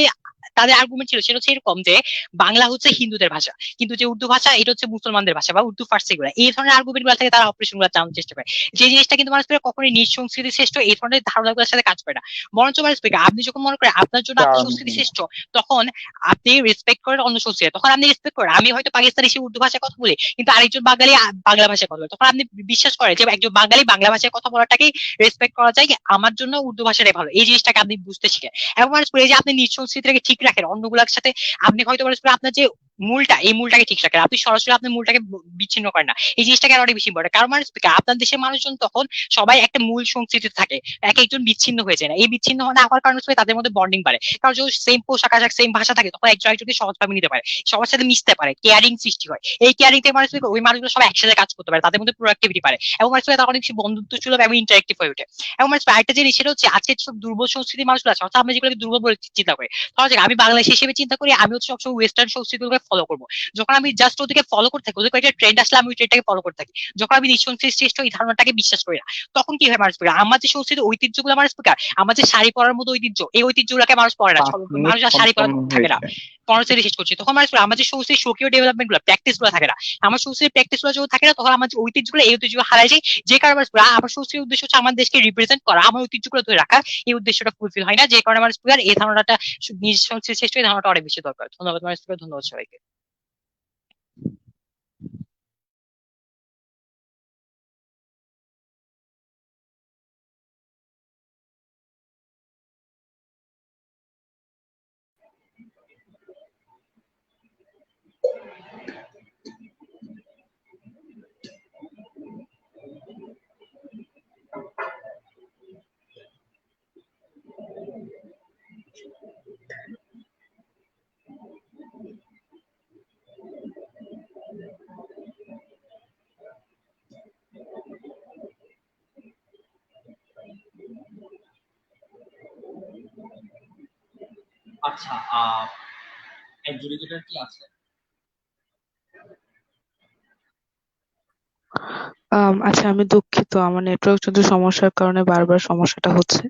তাদের আর্গুমেন্ট ছিল সেটা হচ্ছে এরকম যে বাংলা হচ্ছে হিন্দুদের ভাষা, কিন্তু যে উর্দু ভাষা এটা হচ্ছে মুসলমানদের ভাষা, বা উর্দু ফার্সি গুলা, এই ধরনের আর্গুমেন্ট গুলা থেকে তারা অপারেশন গুলা চালানোর চেষ্টা করে। যে জিনিসটা কিন্তু মানুষ কখনোই নিজ সংস্কৃতি শ্রেষ্ঠ এই ধরনের ধারণাগুলোর সাথে কাজ করে না, বরঞ্চ মানুষ আপনি যখন মনে করেন আপনার জন্য আপনার সংস্কৃতি শ্রেষ্ঠ, তখন আপনি রেসপেক্ট করেন অন্য সংস্কৃতি, তখন আপনি রেসপেক্ট করেন। আমি হয়তো পাকিস্তানি এসে উর্দু ভাষায় কথা বলি, কিন্তু আরেকজন বাঙালি বাংলা ভাষায় কথা বলে, তখন আপনি বিশ্বাস করেন যে একজন বাঙালি বাংলা ভাষায় কথা বলাটাকেই রেসপেক্ট করা যায়, আমার জন্য উর্দু ভাষাটাই ভালো। এই জিনিসটাকে আপনি বুঝতে শিখেন। এবং মানুষ এই যে আপনি নিজ সংস্কৃতিটাকে ঠিক রাখেন অন্যগুলোর সাথে, আপনি হয়তো মানুষ আপনার যে মূলটা, এই মূলটাকে ঠিক রাখেন, আপনি সরাসরি আপনার মূলটাকে বিচ্ছিন্ন করেন না। এই জিনিসটাকে আরো অনেক বেশি ইম্পর্টেন্ট, কারণ মানুষ আপনার দেশের মানুষজন তখন সবাই একটা মূল সংস্কৃতি থাকে, এক একজন বিচ্ছিন্ন হয়ে যায় না। এই বিচ্ছিন্ন না হওয়ার কারণে তাদের মধ্যে বন্ডিং বাড়ে, কারণ যখন সেম পোশাক আশাক সেম ভাষা থাকে, তখন একজন একজনকে সহজভাবে নিতে পারে, সবার সাথে মিশতে পারে, কেয়ারিং সৃষ্টি হয়। এই কেয়ারিং থেকে মানুষ ওই মানুষগুলো সবাই একসাথে কাজ করতে পারে, তাদের মধ্যে প্রোডাক্টিভিটি পারে, এবং মানুষ তারা অনেক বেশি বন্ধুত্ব সুলভ এবং ইন্টারেক্টিভ হয়ে ওঠে। এবং মানুষ আরেকটা জিনিস সেটা হচ্ছে আজকে সব দুর্বল সংস্কৃতির মানুষগুলো আছে, অর্থাৎ আমরা যেগুলোকে দুর্বল বলে চিন্তা করি, ধরা যাক আমি বাংলাদেশি হিসেবে চিন্তা করি, আমি হচ্ছে সবসময় ওয়েস্টার্ন সংস্কৃতিগুলোকে ফলো করবো। যখন আমি জাস্ট ওদেরকে ফলো করতে থাকি, ওদের একটা ট্রেন্ড আসলে আমি ওই ট্রেন্ডটাকে ফলো করতে থাকি, যখন আমি নিজ সংস্কৃতি শ্রেষ্ঠ এই ধারণাটাকে বিশ্বাস করি না, তখন কি হয় মানুষ আমার যে সংস্কৃতির ঐতিহ্যগুলো মানুষ আমার যে শাড়ি পরার মতো ঐতিহ্য, এই ঐতিহ্যগুলোকে মানুষ পরে না, 5 মিনিট মানুষ আর শাড়ি পরা সম্পন্ন থাকে না, হয়েছে। পড়াশোনা শেষ করছি, তখন মানুষ আমার যে সংস্কৃতির স্বকীয় ডেভেলপমেন্ট গুলো, প্র্যাকটিস গুলো থাকে না। আমার সংস্কৃতির প্র্যাকটিস গুলো যখন থাকে না, তখন আমার যে ঐতিহ্যগুলো, এই ঐতিহ্যগুলো হারায় যায়, যে কারণে আমার সংস্কৃতির উদ্দেশ্য হচ্ছে আমার দেশকে রিপ্রেজেন্ট করা, আমার ঐতিহ্যগুলো ধরে রাখা, এই উদ্দেশ্যটা ফুলফিল হয় না, যে কারণে মানুষ এই ধারণাটা নিজ সংস্কৃতি শ্রেষ্ঠ এই ধারণাটা অনেক বেশি দরকার। ধন্যবাদ মানুষ, ধন্যবাদ সবাইকে। আচ্ছা, এডজুডিকেটর কি আছে? আচ্ছা, আমি দুঃখিত, আমার নেটওয়ার্ক জনিত সমস্যার কারণে বারবার সমস্যাটা হচ্ছে।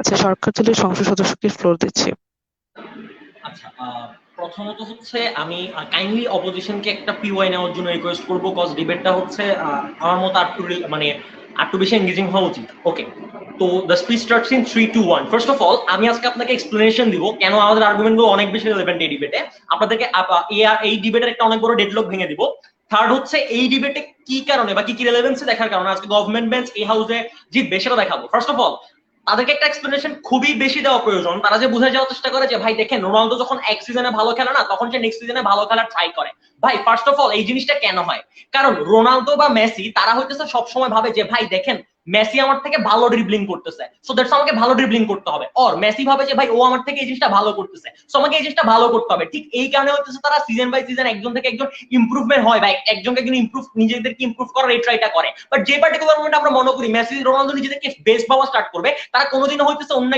আচ্ছা, সরকার দলের সংসদ সদস্যকে ফ্লোর দিচ্ছি। আচ্ছা, প্রথমত হচ্ছে আমি কাইন্ডলি অপোজিশনকে একটা পিওয়াই নেওয়ার জন্য রিকোয়েস্ট করবো, কজ ডিবেটটা হচ্ছে আমার মতো আর একটু বেশি এঙ্গেজিং হওয়া উচিত। ওকে, তো the speech starts in 3, 2, 1। First of all আমি আজকে আপনাকে এক্সপ্লেনেশন দিব কেন আমাদের আর্গুমেন্টগুলো অনেক বেশি রিলেভেন্ট এই ডিবেটে। আপনাদেরকে এই ডিবেটের একটা অনেক বড় ডেডলক ভেঙে দিব। থার্ড হচ্ছে এই ডিবেটে কি কারণে বা কি কি রেলেভেন্সি দেখার কারণে আজকে গভর্নমেন্ট বেঞ্চ এই হাউসে জিতবে সেটা দেখাবো। ফার্স্ট অফ অল তাদেরকে একটা এক্সপ্লেনেশন খুবই বেশি দেওয়া প্রয়োজন। তারা যে বুঝে যাওয়ার চেষ্টা করে যে ভাই দেখেন রোনালদো যখন এক সিজনে ভালো খেলে না, তখন সে নেক্সট সিজনে ভালো খেলার ট্রাই করে। ভাই ফার্স্ট অফ অল এই জিনিসটা কেন হয়? কারণ রোনালদো বা মেসি তারা হইতেছে সবসময় ভাবে যে ভাই দেখেন মেসি আমার থেকে ভালো ড্রিবলিং করতেছে, সো দ্যাটস আমাকে ভালো ড্রিবলিং করতে হবে। অর মেসি ভাবে যে ভাই ও আমার থেকে এই জিনিসটা ভালো করতেছে, সো আমাকে এই জিনিসটা ভালো করতে হবে। ঠিক এই কারণে হচ্ছে তারা সিজন বাই সিজন একজন থেকে একজন ইমপ্রুভমেন্ট হয়, বা একজনকে একজন ইমপ্রুভ, নিজেদেরকে ইমপ্রুভ করার এই ট্রাইটা করে। বাট যে পার্টিকুলার মোমেন্ট আমরা মনে করি মেসি রোনালদো নিজেদেরকে বেস্ট ভাবা স্টার্ট করবে, তারা কোনোদিনও হইতেছে অন্য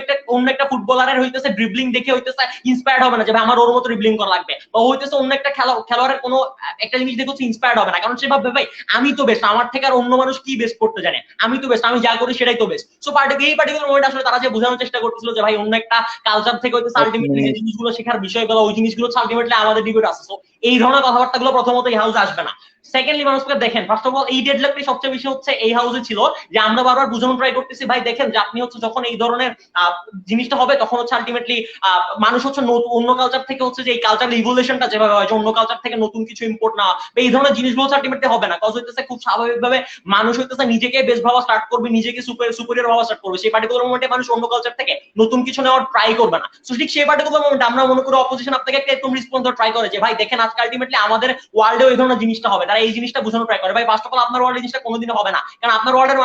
একটা ফুটবলারের হইতেছে ড্রিবলিং দেখে হইতেছে ইন্সপায়ার্ড হবে না যে ভাই আমার ওর মতো ড্রিবলিং করা লাগবে, বা হইতেছে অন্য একটা খেলোয়াড়ের কোনো একটা জিনিস দেখে হচ্ছে ইন্সপায়ার্ড হবে না, কারণ সে ভাববে ভাই আমি তো বেস্ট, আমার থেকে আর অন্য মানুষ কি বেস্ট করতে জানে, আমি তো বেস্ট, আমি যা করি সেটাই তো বেস্ট। সো এই পার্টিকুলার মোমেন্ট আসলে তারা যে বোঝানোর চেষ্টা করতেছিল যে ভাই অন্য একটা কালচার থেকে হইতেছে এক আলটিমেটলি যে মিনিট। জিনিসগুলো শেখার বিষয়গুলো, ওই জিনিসগুলো হচ্ছে আলটিমেটলি আমাদের ডিবেট আছে। সো এই ধরনের কথাবার্তাগুলো প্রথমত এই হাউসে আসবে না। সেকেন্ডলি মানুষকে দেখেন, ফার্স্ট অফ অল এই ডেডলকটি সবচেয়ে বেশি হচ্ছে এই হাউসে ছিল, যে আমরা বারবার বোঝানো ট্রাই করতেছি ভাই দেখেন যে আপনি হচ্ছে যখন এই ধরনের জিনিসটা হবে তখন হচ্ছে আলটিমেটলি মানুষ হচ্ছে অন্য কালচার থেকে হচ্ছে যে এই কালচারাল ইভলিউশনটা যেভাবে হয়, যে অন্য কালচার থেকে নতুন কিছু ইম্পোর্ট না, বা এই ধরনের জিনিসগুলো হচ্ছে আলটিমেটলি হবে না। কজ হইতেছে খুব স্বাভাবিকভাবে মানুষ হইতেছে নিজেকে বেস্ট ভাবা স্টার্ট করবে, নিজেকে সুপিরিয়র ভাবা স্টার্ট করবে। সেই পার্টিকুলার মোমেন্টে মানুষ অন্য কালচার থেকে নতুন কিছু নেওয়ার ট্রাই করবে না। সো ঠিক সেই পার্টিকুলার মোমেন্টে আমরা মনে করি অপোজিশন আপনাকে একটা এরকম রেসপন্স ট্রাই করে যে ভাই দেখেন আজকে আলটিমেটলি আমাদের ওয়ার্ল্ডেও এই ধরনের জিনিসটা হবে, তারা এই জিনিসটা বোঝানো ট্রাই করে ভাই ফার্স্ট অফ অল আপনার ওয়ার্ল্ডে জিনিসটা কোনোদিনও হবে না, কারণ আপনার ওয়ার্ল্ডের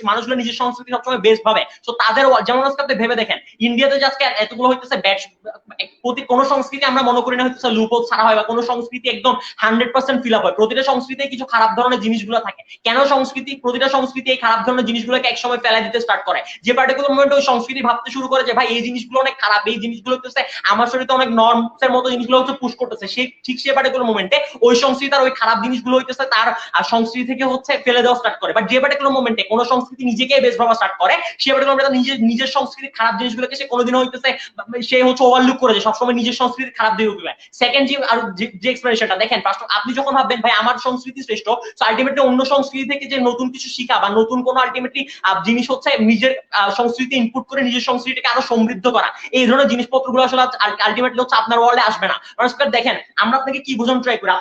মানুষগুলো নিজের সংস্কৃতি সবসময় বেস্ট ভাবে। সো তাদের যেমন আজকে আপনি ভেবে দেখেন ইন্ডিয়াতে যে আজকে এতগুলো হইতেছে ব্যাট, প্রতি কোন সংস্কৃতি আমরা মনে করি না হইতেছে লুপহোল ছাড়া হয়, বা কোন সংস্কৃতি একদম 100% ফিল আপ হয়। প্রতিটা সংস্কৃতিতে কিছু খারাপ ধরনের জিনিসগুলো থাকে। কেন প্রতিটা সংস্কৃতি এই খারাপ ধরনের জিনিসগুলোকে একসময় ফেলা দিতে স্টার্ট করে, যে পার্টিকুলার মোমেন্টে ওই সংস্কৃতি ভাবতে শুরু করে যে ভাই এই জিনিসগুলো অনেক খারাপ, এই জিনিসগুলো হচ্ছে আমার শরীরে অনেক নর্মস এর মতো জিনিসগুলো হচ্ছে পুশ করতেছে, সেই ঠিক সে পার্টিকুলার মোমেন্টে ওই সংস্কৃতি তার ওই খারাপ জিনিসগুলো হইতেছে তার সংস্কৃতি থেকে হচ্ছে ফেলে দেওয়া স্টার্ট করে। বাট যে পার্টিকুলার মোমেন্টে কোন সংস্কৃতি নিজেকে বেশ ভাবা স্টার্ট করে, সে পার্টিকুলার মোমেন্টে নিজের সংস্কৃতির খারাপ জিনিসগুলোকে সে কোনোদিনও হইতেছে সে হচ্ছে ওভারলুক করে, যে সবসময় নিজের সংস্কৃতির খারাপ দিকে উঠবে। সেকেন্ড যে এক্সপ্লেনেশনটা দেখেন, আপনি যখন ভাববেন ভাই আমার সংস্কৃতি শ্রেষ্ঠ, সো আলটিমেটলি অন্য সংস্কৃতি থেকে যে নতুন কিছু শিখা বা নতুন কোন আলটিমেটলি জিনিস হচ্ছে নিজের সংস্কৃতি ইনপুট করে নিজের সংস্কৃতিকে আরো সমৃদ্ধ করা, এই ধরনের জিনিসপত্রগুলো আসলে আলটিমেটলি হচ্ছে আপনার ওয়ার্ল্ডে আসবে না। দেখেন আমরা আপনাকে কি বোঝানো ট্রাই করি,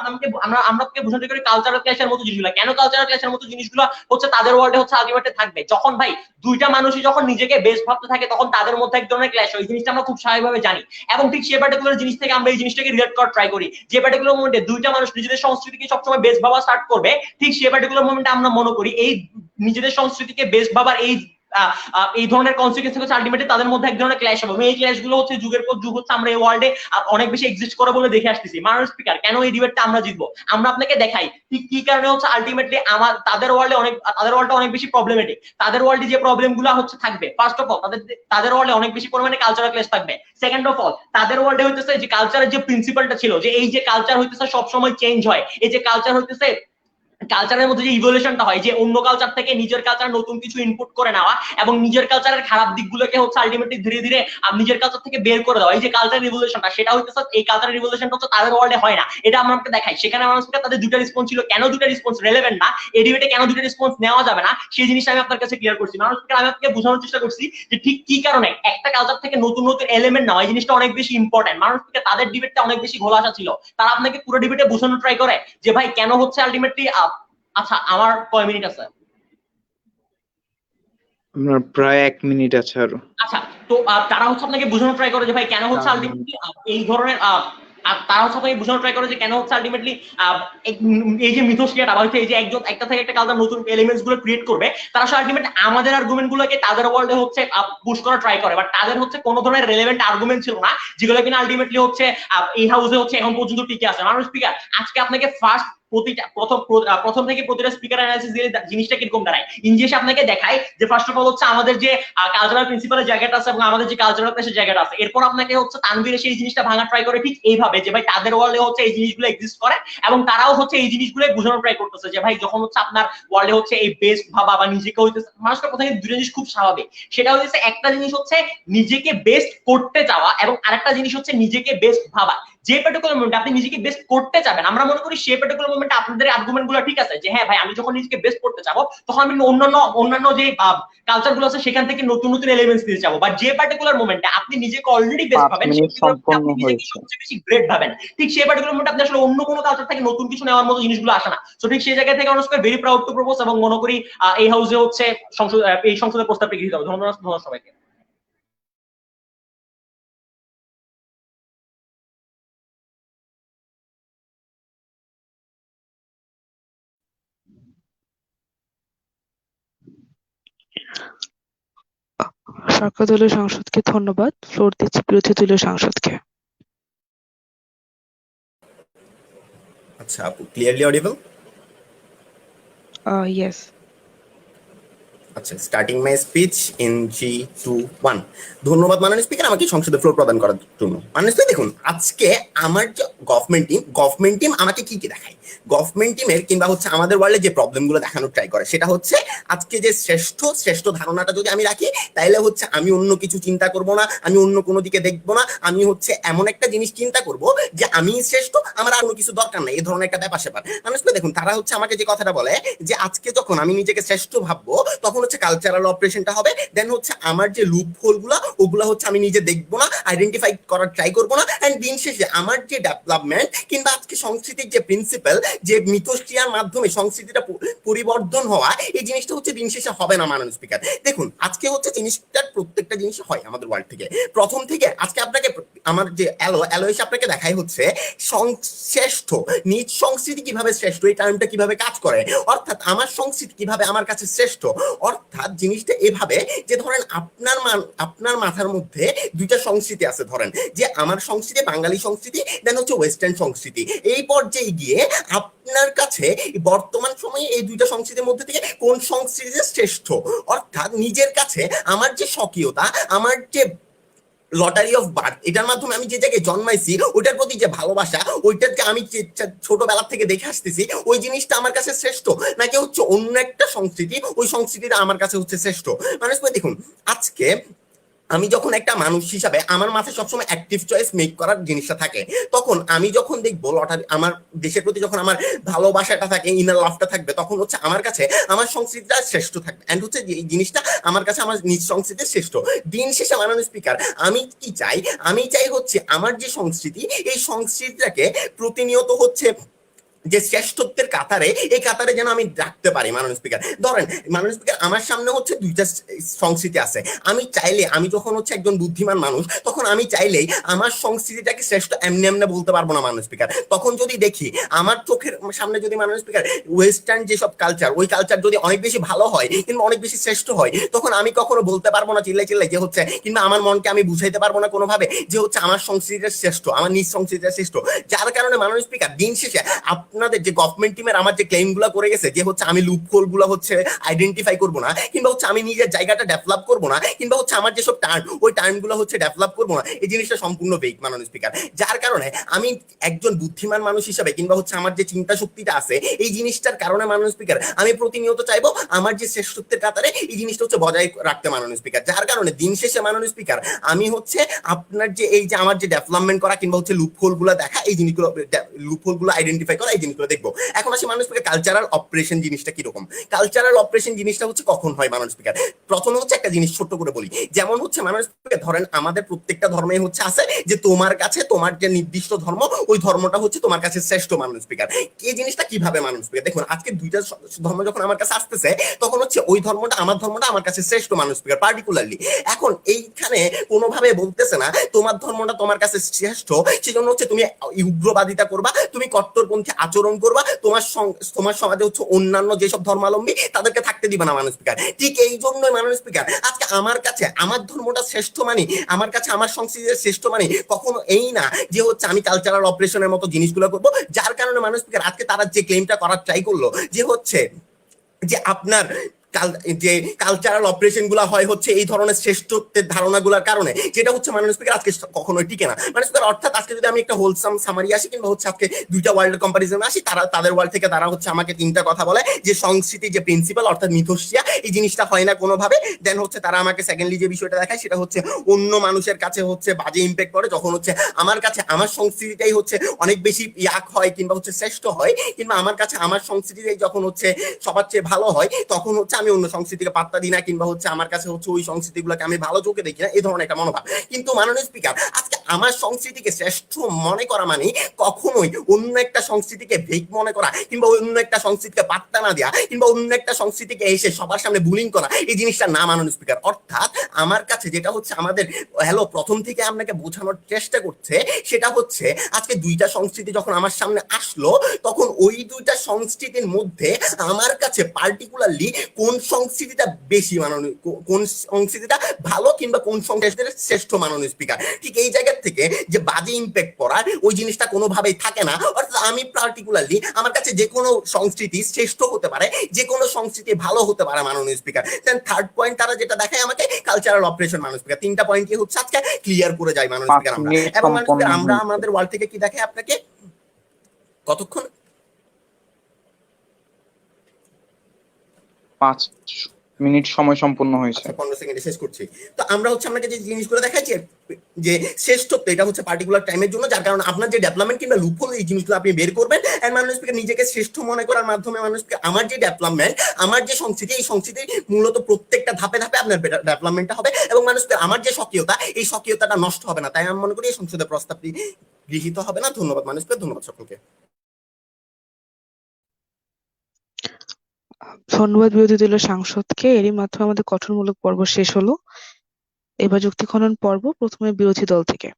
আমরা আপনাকে বোঝানো ট্রাই করি কালচারাল ক্ল্যাশের মতো জিনিসগুলো। কেন কালচারাল ক্ল্যাশের মতো জিনিসগুলো হচ্ছে তাদের ওয়ার্ল্ডে হচ্ছে আলটিমেটলি থাকবে, যখন ভাই দুইটা মানুষই যখন নিজেকে বেস্ট ভাবতে থাকে তখন তাদের মধ্যে এক ধরনের ক্ল্যাশ হয়, এই জিনিসটা আমরা খুব স্বাভাবিকভাবে জানি। এবং ঠিক সে পার্টিকুলার জিনিস থেকে আমরা এই জিনিসটাকে রিলেট করার ট্রাই করি, যে পার্টিকুলার মোমেন্টে দুইটা মানুষ নিজেদের সংস্কৃতিকে সবসময় বেস্ট ভাবা স্টার্ট করবে, ঠিক সে পার্টিকুলার মোমেন্টে আমরা মনে করি এই নিজেদের সংস্কৃতিকে বেস্ট ভাবার এই ধরনের কনসিকুয়েন্স হচ্ছে আলটিমেটলি তাদের মধ্যে এক ধরনের ক্ল্যাশ হবে। এই ক্ল্যাশ গুলো হচ্ছে যুগের পর যুগ হচ্ছে আমরা এই ওয়ার্ল্ডে অনেক বেশি এক্সিস্ট করে বলে দেখে আসতেছি। মানুষ স্পিকার কেন এই ডিবেটটা আমরা জিতবো, আমরা আপনাকে দেখাই ঠিক কি কারণে হচ্ছে আলটিমেটলি তাদের ওয়ার্ল্ডে অনেক বেশি প্রবলেমেটিক, তাদের ওয়ার্ল্ডে যে প্রবলেম গুলো হচ্ছে থাকবে। ফার্স্ট অফ অল তাদের ওয়ার্ল্ডে অনেক বেশি পরিমাণে কালচারাল ক্ল্যাশ থাকবে। সেকেন্ড অফ অল তাদের ওয়ার্ল্ডে হইতেছে যে কালচারের যে প্রিন্সিপালটা ছিল, যে এই যে কালচার হইতেছে সবসময় চেঞ্জ হয়, এই যে কালচার হইতেছে কালচারের মধ্যে যে ইভলিউশনটা হয়, যে অন্য কালচার থেকে নিজের কালচার নতুন কিছু ইনপুট করে নেওয়া এবং নিজের কালচারের খারাপ দিকগুলোকে হচ্ছে আলটিমেটলি ধীরে ধীরে নিজের কালচার থেকে বের করে দেওয়া, এই যে কালচার রিভলিউশনটা, সেটা হইতেছে এই কালচার রিভলিউশনটা হচ্ছে তাদের ওয়ার্ল্ডে হয় না। এটা আমরা আপনাকে দেখাই। সেখানে মানুষকে তাদের দুইটা রেসপন্স ছিল, কেন দুইটা রেসপন্স রেলেভেন্ট না, এই ডিবেটে কেন দুইটা রেসপন্স নেওয়া যাবে না, সেই জিনিসটা আমি আপনার কাছে ক্লিয়ার করছি। মানুষকে আমি আপনাকে বোঝানোর চেষ্টা করছি যে ঠিক কি কারণে একটা কালচার থেকে নতুন নতুন এলিমেন্ট নেওয়া, এই জিনিসটা অনেক বেশি ইম্পর্টেন্ট। মানুষকে তাদের ডিবেটটা অনেক বেশি ঘোলাসা ছিল, তারা আপনাকে পুরো ডিবেটে বোঝানো ট্রাই করে যে ভাই কেন হচ্ছে আলটিমেটলি আচ্ছা আমার কয় মিনিট আছে? আপনার প্রায় 1 মিনিট আছে আরো। আচ্ছা, তো তারা হচ্ছে আপনাকে বোঝানো ট্রাই করে যে ভাই কেন হচ্ছে আলটিমেটলি এই ধরনের তারা হচ্ছে আপনাকে বোঝানো ট্রাই করে যে কেন হচ্ছে আলটিমেটলি এই যে মিথস্ক্রিয়াটা বা হচ্ছে এই যে একজন একটা থেকে একটা কালচার নতুন এলিমেন্টস গুলো ক্রিয়েট করবে, তারা আলটিমেটলি আমাদের আর্গুমেন্ট গুলোকে তাদের ওয়ার্ল্ডে হচ্ছে পুশ করা ট্রাই করে, বাট তাদের হচ্ছে কোনো ধরনের রেলেভেন্ট আর্গুমেন্ট ছিল না, যেগুলো কিনা আলটিমেটলি হচ্ছে এই হাউসে হচ্ছে এখন পর্যন্ত টিকে আছে। মানুষ স্পিকার আজকে আপনাকে ফার্স্ট প্রথম থেকে প্রতিটা স্পিকার অ্যানালাইসিস দিয়ে জিনিসটা কিরকম দাঁড়ায়, ইনজেস আপনাকে দেখায় যে ফার্স্ট অফ অল হচ্ছে আমাদের যে কালচারাল প্রিন্সিপালের জায়গাটা আছে এবং আমাদের যে কালচারাল ক্লাসের জায়গাটা আছে, এরপর আপনাকে হচ্ছে তানভীর সেই জিনিসটা ভাঙা ট্রাই করে ঠিক এইভাবে যে ভাই তাদের ওয়ার্ল্ডে হচ্ছে এই জিনিসগুলো এক্সিস্ট করে এবং তারাও হচ্ছে এই জিনিসগুলো বোঝানো ট্রাই করতেছে যে ভাই যখন হচ্ছে আপনার ওয়ার্ল্ডে হচ্ছে এই বেস্ট ভাবা বা নিজেকে হইতেছে, মানুষের প্রথমে দুটো জিনিস খুব স্বাভাবিক, সেটা হচ্ছে একটা জিনিস হচ্ছে নিজেকে বেস্ট করতে যাওয়া এবং আরেকটা জিনিস হচ্ছে নিজেকে বেস্ট ভাবা। যে পার্টিকুলার মোমেন্টে আপনি নিজেকে বেস্ট করতে চাবেন, আমরা মনে করি সেই পার্টিকুলার মোমেন্টে আপনাদের আর্গুমেন্ট গুলো ঠিক আছে যে হ্যাঁ ভাই আমি যখন নিজেকে বেস্ট করতে চাবো তখন আমি অন্যান্য যে কালচার গুলো আছে সেখান থেকে নতুন নতুন এলিমেন্টস দিতে চাবো, বাট যে পার্টিকুলার মোমেন্টে আপনি নিজেকে অলরেডি বেস্ট 5 ভাবেন, মিনিট সম্পূর্ণ হয়েছে। সবচেয়ে বেশি গ্রেট ভাবেন, ঠিক সেই পার্টিকুলার মোমেন্টে আপনি আসলে অন্য কোনো কালচার থেকে নতুন কিছু নেওয়ার মতো জিনিসগুলো আসে না। সো ঠিক সেই জায়গা থেকে মানুষকে ভেরি প্রাউড টু প্রপোজ এবং মনে করি এই হাউসে হচ্ছে এই সংসদের প্রস্তাবটা গৃহীত হবে। ধন্যবাদ সবাইকে। সরকার দলীয় সাংসদকে ধন্যবাদ। ফ্লোর দিচ্ছি বিরোধী দলীয় সাংসদকে। আচ্ছা আপু, ক্লিয়ারলি অডিবল? ইয়েস। আচ্ছা, স্টার্টিং মাই স্পিচ ইন 3, 2, 1। ধন্যবাদ মাননীয় স্পিকার আমাকে সংসদে ফ্লোর প্রদান করার জন্য। মাননীয় স্পিকার দেখুন, আজকে আমার যে গভর্নমেন্ট টিম আমাকে কি কি দেখায়, গভর্নমেন্ট টিমের কিংবা হচ্ছে আমাদের ওয়ার্ল্ডে যে প্রবলেমগুলো দেখানোর ট্রাই করে, সেটা হচ্ছে আজকে যে শ্রেষ্ঠ ধারণাটা যদি আমি রাখি, তাইলে হচ্ছে আমি অন্য কিছু চিন্তা করব না, আমি অন্য কোনো দিকে দেখবো না, আমি হচ্ছে এমন একটা জিনিস চিন্তা করব যে আমি শ্রেষ্ঠ, আমার আর অন্য কিছু দরকার নাই, এই ধরনের একটা ব্যাপার স্যাপার। মাননীয় স্পিকার দেখুন, তারা হচ্ছে আমাকে যে কথাটা বলে যে আজকে যখন আমি নিজেকে শ্রেষ্ঠ ভাববো, তখন হচ্ছে কালচারাল অপারেশনটা হবে, দেন হচ্ছে আমার যে লুপ হোলগুলা ওগুলা হচ্ছে আমি নিজে দেখবো না, আইডেন্টিফাই করার ট্রাই করবো না, এন্ড দিন শেষে আমার যে ডেভেলপমেন্ট কিংবা আজকে সংস্কৃতির যে প্রিন্সিপাল, যে মিথস্ক্রিয়ার মাধ্যমে সংস্কৃতিটা পরিবর্তন হওয়া, এই জিনিসটা হচ্ছে দিন শেষে হবে না মাননীয় স্পিকার। দেখুন আজকে হচ্ছে জিনিসটার প্রত্যেকটা জিনিস হয় আমাদের ওয়ার্ল্ড থেকে, প্রথম থেকে আজকে আপনাকে আমার যে অ্যালো এসে আপনাকে দেখাই হচ্ছে শ্রেষ্ঠ নিজ সংস্কৃতি কিভাবে শ্রেষ্ঠ, এই টার্মটা কিভাবে কাজ করে, অর্থাৎ আমার সংস্কৃতি কিভাবে আমার কাছে শ্রেষ্ঠ। অর্থাৎ জিনিসটা এভাবে যে ধরেন আপনার মাথার মধ্যে দুইটা সংস্কৃতি আছে, ধরেন যে আমার সংস্কৃতি বাঙালি সংস্কৃতি, দেন হচ্ছে ওয়েস্টার্ন সংস্কৃতি। এই পর্যায়ে গিয়ে আপনার কাছে বর্তমান সময়ে এই দুইটা সংস্কৃতির মধ্যে থেকে কোন সংস্কৃতি শ্রেষ্ঠ, অর্থাৎ নিজের কাছে আমার যে স্বকীয়তা, আমার যে লটারি অফ বার্থ, এটার মাধ্যমে আমি যে জায়গায় জন্মাইছি ওইটার প্রতি যে ভালোবাসা, ওইটাকে আমি ছোটবেলা থেকে দেখে আসতেছি, ওই জিনিসটা আমার কাছে শ্রেষ্ঠ, নাকি হচ্ছে অন্য একটা সংস্কৃতি, ওই সংস্কৃতিটা আমার কাছে হচ্ছে শ্রেষ্ঠ। মানে দেখুন আজকে আমি যখন একটা মানুষ হিসাবে আমার মাথায় সবসময় অ্যাক্টিভ চয়েস মেক করার জিনিসটা থাকে, তখন আমি যখন দেখবো লটারি, আমার দেশের প্রতি যখন আমার ভালোবাসাটা থাকে, ইনার লাভটা থাকবে, তখন হচ্ছে আমার কাছে আমার সংস্কৃতিটা শ্রেষ্ঠ থাকবে, এন্ড হচ্ছে এই জিনিসটা আমার কাছে আমার নিজ সংস্কৃতি শ্রেষ্ঠ। দিন শেষে মাননীয় স্পিকার আমি কি চাই, আমি চাই হচ্ছে আমার যে সংস্কৃতি, এই সংস্কৃতিটাকে প্রতিনিয়ত হচ্ছে যে শ্রেষ্ঠত্বের কাতারে, এই কাতারে যেন আমি রাখতে পারি। মাননীয় স্পিকার ধরেন, মাননীয় স্পিকার আমার সামনে হচ্ছে দুইটা সংস্কৃতি আছে, আমি চাইলে, আমি যখন হচ্ছে একজন বুদ্ধিমান মানুষ, তখন আমি চাইলেই আমার সংস্কৃতিটাকে শ্রেষ্ঠ এমনি এমনি বলতে পারবো না মাননীয় স্পিকার। তখন যদি দেখি আমার চোখের সামনে যদি মাননীয় স্পিকার ওয়েস্টার্ন যেসব কালচার, ওই কালচার যদি অনেক বেশি ভালো হয় কিংবা অনেক বেশি শ্রেষ্ঠ হয়, তখন আমি কখনো বলতে পারবো না চিল্লাই চিল্লাই যে হচ্ছে, কিংবা আমার মনকে আমি বুঝাইতে পারবো না কোনোভাবে যে হচ্ছে আমার সংস্কৃতিটা শ্রেষ্ঠ, আমার নিজ সংস্কৃতিটা শ্রেষ্ঠ। যার কারণে মাননীয় স্পিকার দিন শেষে আপনাদের যে গভর্নমেন্ট টিমের আমার যে ক্লেম গুলা করে গেছে যে হচ্ছে আমি লুপ হোল গুলা হচ্ছে আইডেন্টিফাই করবো না, কিংবা হচ্ছে আমি নিজের জায়গাটা ডেভেলপ করবো না, কিংবা হচ্ছে আমার যেসব টার্ম, ওই টার্ম গুলো হচ্ছে ডেভেলপ করবো না, এই জিনিসটা সম্পূর্ণ ফেক মাননীয় স্পিকার। যার কারণে আমি একজন বুদ্ধিমান মানুষ হিসাবে কিংবা হচ্ছে আমার যে চিন্তা শক্তিটা আছে, এই জিনিসটার কারণে মাননীয় স্পিকার আমি প্রতিনিয়ত চাইবো আমার যে শ্রেষ্ঠত্বের কাতারে এই জিনিসটা হচ্ছে বজায় রাখতে মাননীয় স্পিকার। যার কারণে দিন শেষে মাননীয় স্পিকার আমি হচ্ছে আপনার যে এই যে আমার যে ডেভেলপমেন্ট করা কিংবা হচ্ছে লুপ হোল গুলো দেখা, এই জিনিসগুলো লুপ হোল গুলো আইডেন্টিফাই করা, এই জিনিসগুলো দেখবো। এখন আসি মাননীয় স্পিকার কালচারাল অপারেশন জিনিসটা কিরকম। কালচারাল অপারেশন জিনিসটা হচ্ছে কখন হয় মাননীয় স্পিকার, প্রথমে হচ্ছে একটা জিনিস ছোট্ট করে বলি, যেমন হচ্ছে মাননীয় স্পিকার ধরেন আমাদের প্রত্যেকটা ধর্মে হচ্ছে আছে যে তোমার কাছে তোমার যে নির্দিষ্ট ধর্ম, ওই ধর্মটা হচ্ছে তোমার কাছে শ্রেষ্ঠ মাননীয় স্পিকার। এই জিনিসটা কিভাবে মাননীয় স্পিকার, দেখুন আজকে দুইটা ধর্ম যখন আমার কাছে আসতেছে, তখন হচ্ছে ওই ধর্মটা আমার কাছে শ্রেষ্ঠ মাননীয় স্পিকার পার্টিকুলারলি। এখন এইখানে কোনোভাবে বলতেছে না তোমার ধর্মটা তোমার কাছে শ্রেষ্ঠ, সেজন্য হচ্ছে তুমি উগ্রবাদিতা করবা, তুমি কট্টরপন্থী আচরণ করবা, তোমার সমাজে হচ্ছে অন্যান্য যেসব ধর্মাবলম্বী তাদেরকে থাকতে দিবা না মাননীয় স্পিকার। ঠিক এই জন্যই মাননীয় স্পিকার আজকে আমার কাছে আমার ধর্মটা শ্রেষ্ঠ মানি, আমার কাছে আমার সংস্কৃতির শ্রেষ্ঠ মানি, কখনো এই না যে হচ্ছে আমি কালচারাল অপারেশনের মতো জিনিসগুলো করবো। যার কারণে মাননীয় স্পিকার আজকে তারা যে ক্লেমটা করার ট্রাই করলো যে হচ্ছে যে আপনার যে কালচারাল অপারেশন গুলা হয় হচ্ছে এই ধরনের শ্রেষ্ঠত্বের ধারণাগুলোর কারণে, যেটা হচ্ছে মাননীয় স্পিকার আজকে কখনোই টিকে না মাননীয় স্পিকার। অর্থাৎ আজকে যদি আমি একটা হোলসাম সামারি আসি কিংবা হচ্ছে আজকে দুইটা ওয়ার্ল্ড কম্পারিজনে আসি, তাদের ওয়ার্ল্ড থেকে তারা হচ্ছে আমাকে তিনটা কথা বলে যে সংস্কৃতি যে প্রিন্সিপাল অর্থাৎ মিথস্ক্রিয়া, এই জিনিসটা হয় না কোনোভাবে। দেন হচ্ছে তারা আমাকে সেকেন্ডলি যে বিষয়টা দেখায় সেটা হচ্ছে অন্য মানুষের কাছে হচ্ছে বাজে ইম্প্যাক্ট পড়ে, যখন হচ্ছে আমার কাছে আমার সংস্কৃতিটাই হচ্ছে অনেক বেশি ইয়াক হয় কিংবা হচ্ছে শ্রেষ্ঠ হয়, কিংবা আমার কাছে আমার সংস্কৃতিটাই যখন হচ্ছে সবার চেয়ে ভালো হয়, তখন হচ্ছে আমি অন্য সংস্কৃতিকে পাত্তা দিই না কিংবা হচ্ছে আমার কাছে হচ্ছে ওই সংস্কৃতিগুলোকে আমি ভালো চোখে দেখি না, এই ধরনের একটা মনোভাব। কিন্তু মাননীয় স্পিকার আজকে আমার সংস্কৃতিকে শ্রেষ্ঠ মনে করা মানে কখনোই অন্য একটা সংস্কৃতিকে ভেক মনে করা কিংবা অন্য একটা সংস্কৃতিকে পাত্তা না দেওয়া কিংবা অন্য একটা সংস্কৃতিকে এসে সবার সামনে বুলিং করা, এই জিনিসটা না মাননীয় স্পিকার। অর্থাৎ আমার কাছে যেটা হচ্ছে আমাদের প্রথম থেকে আপনাকে বোঝানোর চেষ্টা করছে সেটা হচ্ছে আজকে দুইটা সংস্কৃতি যখন আমার সামনে আসলো, তখন ওই দুইটা সংস্কৃতির মধ্যে আমার কাছে পার্টিকুলারলি কোন কোন সংস্কৃতিটা বেশি মাননীয়, কোন সংস্কৃতিটা ভালো কিংবা কোন সংস্কৃতির শ্রেষ্ঠ মাননীয় স্পিকার। ঠিক এই জায়গা থেকে যে বাজে ইম্প্যাক্ট পড়ার ওই জিনিসটা কোনোভাবেই থাকে না। অর্থাৎ আমি পার্টিকুলারলি আমার কাছে যে কোনো সংস্কৃতি শ্রেষ্ঠ হতে পারে, যে কোনো সংস্কৃতি ভালো হতে পারে মাননীয় স্পিকার। দেন থার্ড পয়েন্ট তারা যেটা দেখায় আমাকে কালচারাল অপারেশন মাননীয় স্পিকার। তিনটা পয়েন্টই হচ্ছে আজকে ক্লিয়ার করে যায় মাননীয় 5 স্পিকার আমরা। মিনিট এবং মাননীয় সম্পন্ন স্পিকার আমরা হয়েছে। আমাদের ওয়ার্ল্ড থেকে কি দেখায় আপনাকে কতক্ষণ 5 মিনিট সময় সম্পূর্ণ হয়েছে। আচ্ছা 15 সেকেন্ডে শেষ করছি। তো আমরা হচ্ছে আপনাকে যে জিনিসগুলো দেখাচ্ছি যে শ্রেষ্ঠত্ব এটা হচ্ছে পার্টিকুলার টাইমের জন্য, যার কারণে আপনার যে ডেভেলপমেন্ট কিংবা লুপহোল এই জিনিসগুলো আপনি বের করবেন। এন্ড মাননীয় স্পিকার নিজেকে শ্রেষ্ঠ মনে করার মাধ্যমে মাননীয় স্পিকার আমার যে ডেভেলপমেন্ট, আমার যে সংস্কৃতি, এই সংস্কৃতি মূলত প্রত্যেকটা ধাপে ধাপে আপনার ডেভেলপমেন্টটা হবে এবং মাননীয় স্পিকার আমার যে স্বকীয়তা, এই স্বকীয়তাটা নষ্ট হবে না। তাই আমি মনে করি এই সংসদের প্রস্তাবটি গৃহীত হবে না। ধন্যবাদ মাননীয় স্পিকার, ধন্যবাদ সকলকে। ধন্যবাদ বিরোধী দলের সাংসদকে। এরই মাধ্যমে আমাদের গঠনমূলক পর্ব শেষ হলো। এবার যুক্তি খনন পর্ব, প্রথমে বিরোধী দল থেকে।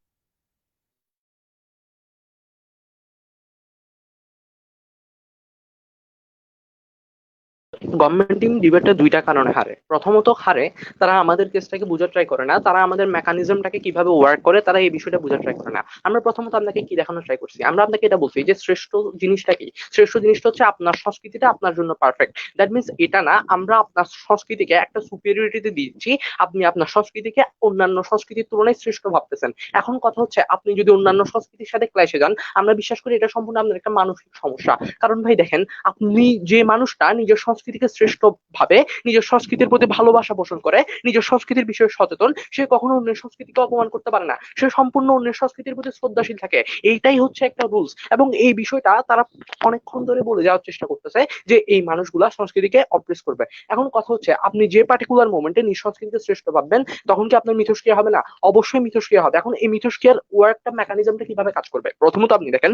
গভর্নমেন্ট টিম ডিবেটটা দুইটা কারণে হারে। প্রথমত হারে তারা আমাদের কেসটাকে বোঝার ট্রাই করে না, তারা আমাদের মেকানিজমটাকে কিভাবে ওয়ার্ক করে তারা এই বিষয়টা বোঝার ট্রাই করে না। আমরা প্রথমত আপনাকে কি দেখানোর ট্রাই করছি, আমরা আপনাকে এটা বলছি যে শ্রেষ্ঠ জিনিসটা কি। শ্রেষ্ঠ জিনিসটা হচ্ছে আপনার সংস্কৃতিটা আপনার জন্য পারফেক্ট। দ্যাট মিনস এটা না আমরা আপনার সংস্কৃতিকে একটা সুপিরিয়রিটিতে দিচ্ছি, আপনি আপনার সংস্কৃতিকে অন্যান্য সংস্কৃতির তুলনায় শ্রেষ্ঠ ভাবতেছেন। এখন কথা হচ্ছে আপনি যদি অন্যান্য সংস্কৃতির সাথে ক্ল্যাশে যান, আমরা বিশ্বাস করি এটা সম্পূর্ণ আপনার একটা মানসিক সমস্যা। কারণ ভাই দেখেন, আপনি যে মানুষটা নিজের সংস্কৃতিকে শ্রেষ্ঠ ভাবে, নিজের সংস্কৃতির প্রতি ভালোবাসা পোষণ করে, নিজের সংস্কৃতির বিষয়ে সচেতন, সে কখনো অন্যের সংস্কৃতিকে অপমান করতে পারে না। সে সম্পূর্ণ অন্যের সংস্কৃতির প্রতি শ্রদ্ধাশীল থাকে। এইটাই হচ্ছে একটা রুলস। এবং এই বিষয়টা তারা অনেকক্ষণ ধরে বলে যাওয়ার চেষ্টা করতেছে যে এই মানুষগুলা সংস্কৃতিকে অপ্রেস করবে। এখন কথা হচ্ছে আপনি যে পার্টিকুলার মোমেন্টে নিজ সংস্কৃতিকে শ্রেষ্ঠ ভাববেন, তখন কি আপনার মিথস্ক্রিয়া হবে না? অবশ্যই মিথস্ক্রিয়া হবে। এখন এই মিথস্ক্রিয়ার ওয়ার্কটা মেকানিজমটা কিভাবে কাজ করবে? প্রথমত আপনি দেখেন,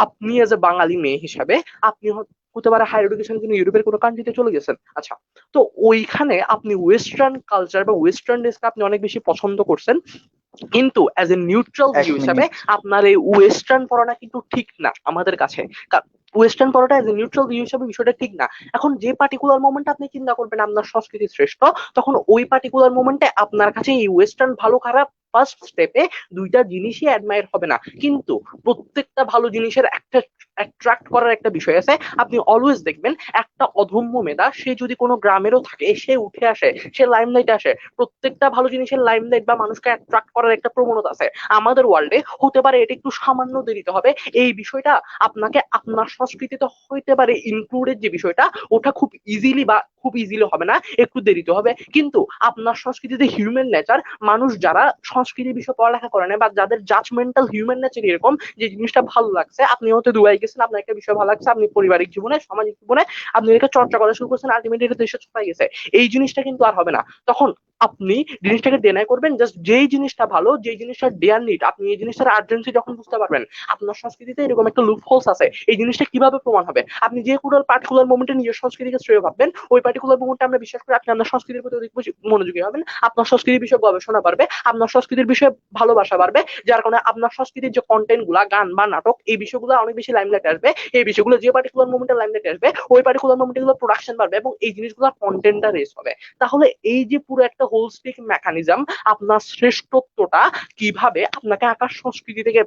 আপনি এজ এ বাঙালি মেয়ে হিসাবে আপনি হতে পারে হায়ার এডুকেশনের জন্য ইউরোপের কোনো কান্ট্রিতে চলে গেছেন। আচ্ছা, তো ওইখানে আপনি ওয়েস্টার্ন কালচার বা ওয়েস্টার্ন ড্রেসকে আপনি অনেক বেশি পছন্দ করছেন, কিন্তু অ্যাজ এ নিউট্রাল 1 ভিউ হিসাবে মিনিট। আপনার এই ওয়েস্টার্ন পড়াটা কিন্তু ঠিক না আমাদের কাছে। ওয়েস্টার্ন পড়াটা এজ এ নিউট্রাল ভিউ হিসাবে বিষয়টা ঠিক না। এখন যে পার্টিকুলার মোমেন্টে আপনি চিন্তা করবেন আপনার সংস্কৃতি শ্রেষ্ঠ, তখন ওই পার্টিকুলার মোমেন্টে আপনার কাছে এই ওয়েস্টার্ন ভালো খারাপ ফার্স্ট স্টেপে দুইটা জিনিসই অ্যাডমায়ার হবে না। কিন্তু প্রত্যেকটা ভালো জিনিসের একটা অ্যাট্রাক্ট করার একটা বিষয় আছে। আপনি অলওয়েজ দেখবেন একটা অধম্য মেধা সে যদি কোনো গ্রামেরও থাকে, সে উঠে আসে, সে লাইমলাইটে আসে। প্রত্যেকটা ভালো জিনিসের লাইমলাইট বা মানুষকে অ্যাট্রাক্ট করার একটা প্রবণতা আছে আমাদের ওয়ার্ল্ডে। হতে পারে এটা একটু সামান্য দেরিতে হবে, এই বিষয়টা আপনাকে আপনার সংস্কৃতিতে হইতে পারে ইনক্লুডেড যে বিষয়টা, ওটা খুব ইজিলি বা খুব ইজিলি হবে না, একটু দেরিতে হবে। কিন্তু আপনার সংস্কৃতিতে হিউম্যান নেচার, মানুষ যারা সংস্কৃতির বিষয়ে পড়ালেখা করে না বা যাদের জাজমেন্টাল হিউম্যান নেচার এরকম যে জিনিসটা ভালো লাগছে, আপনি হয়তো দুবাই গেছেন, আপনার একটা বিষয় ভালো লাগছে, আপনি পারিবারিক জীবনে সামাজিক জীবনে আপনি এটাকে চর্চা করা শুরু করছেন, আলটিমেটলি এটা দেশে ছড়াই গেছে। এই জিনিসটা কিন্তু আর হবে না। তখন আপনি জিনিসটাকে ডেনাই করবেন জাস্ট যেই জিনিসটা ভালো, যেই জিনিসটা ডেয়ার নিড, আপনি এই জিনিসটার আর্জেন্সি যখন বুঝতে পারবেন আপনার সংস্কৃতিতে এরকম একটা লুপ হোলস আছে, এই জিনিসটা কিভাবে প্রমাণ হবে? আপনি যে কোনো পার্টিকুলার মোমেন্টে নিজের সংস্কৃতিকে শ্রেয় ভাববেন, ওই পার্টিকুলার মোমেন্টে আমরা বিশ্বাস করি আপনি আপনার সংস্কৃতির প্রতি অধিক বেশি মনোযোগী হবেন, আপনার সংস্কৃতির বিষয়ে গবেষণা বাড়বে, আপনার সংস্কৃতির বিষয়ে ভালোবাসা বাড়বে, যার কারণে আপনার সংস্কৃতির যে কন্টেন্ট গুলা, গান বা নাটক, এই বিষয়গুলো অনেক বেশি লাইমলাইটে আসবে। এই বিষয়গুলো যে পার্টিকুলার মোমেন্টে লাইমলাইটে আসবে, ওই পার্টিকুলার মোমেন্টে গুলো প্রোডাকশন বাড়বে এবং এই জিনিসগুলো কন্টেন্টটা রেস হবে। তাহলে এই যে পুরো একটা হোলস্টিক মেকানিজম, আপনার শ্রেষ্ঠত্বটা কিভাবে আপনাকে আকাশ সংস্কৃতি থেকে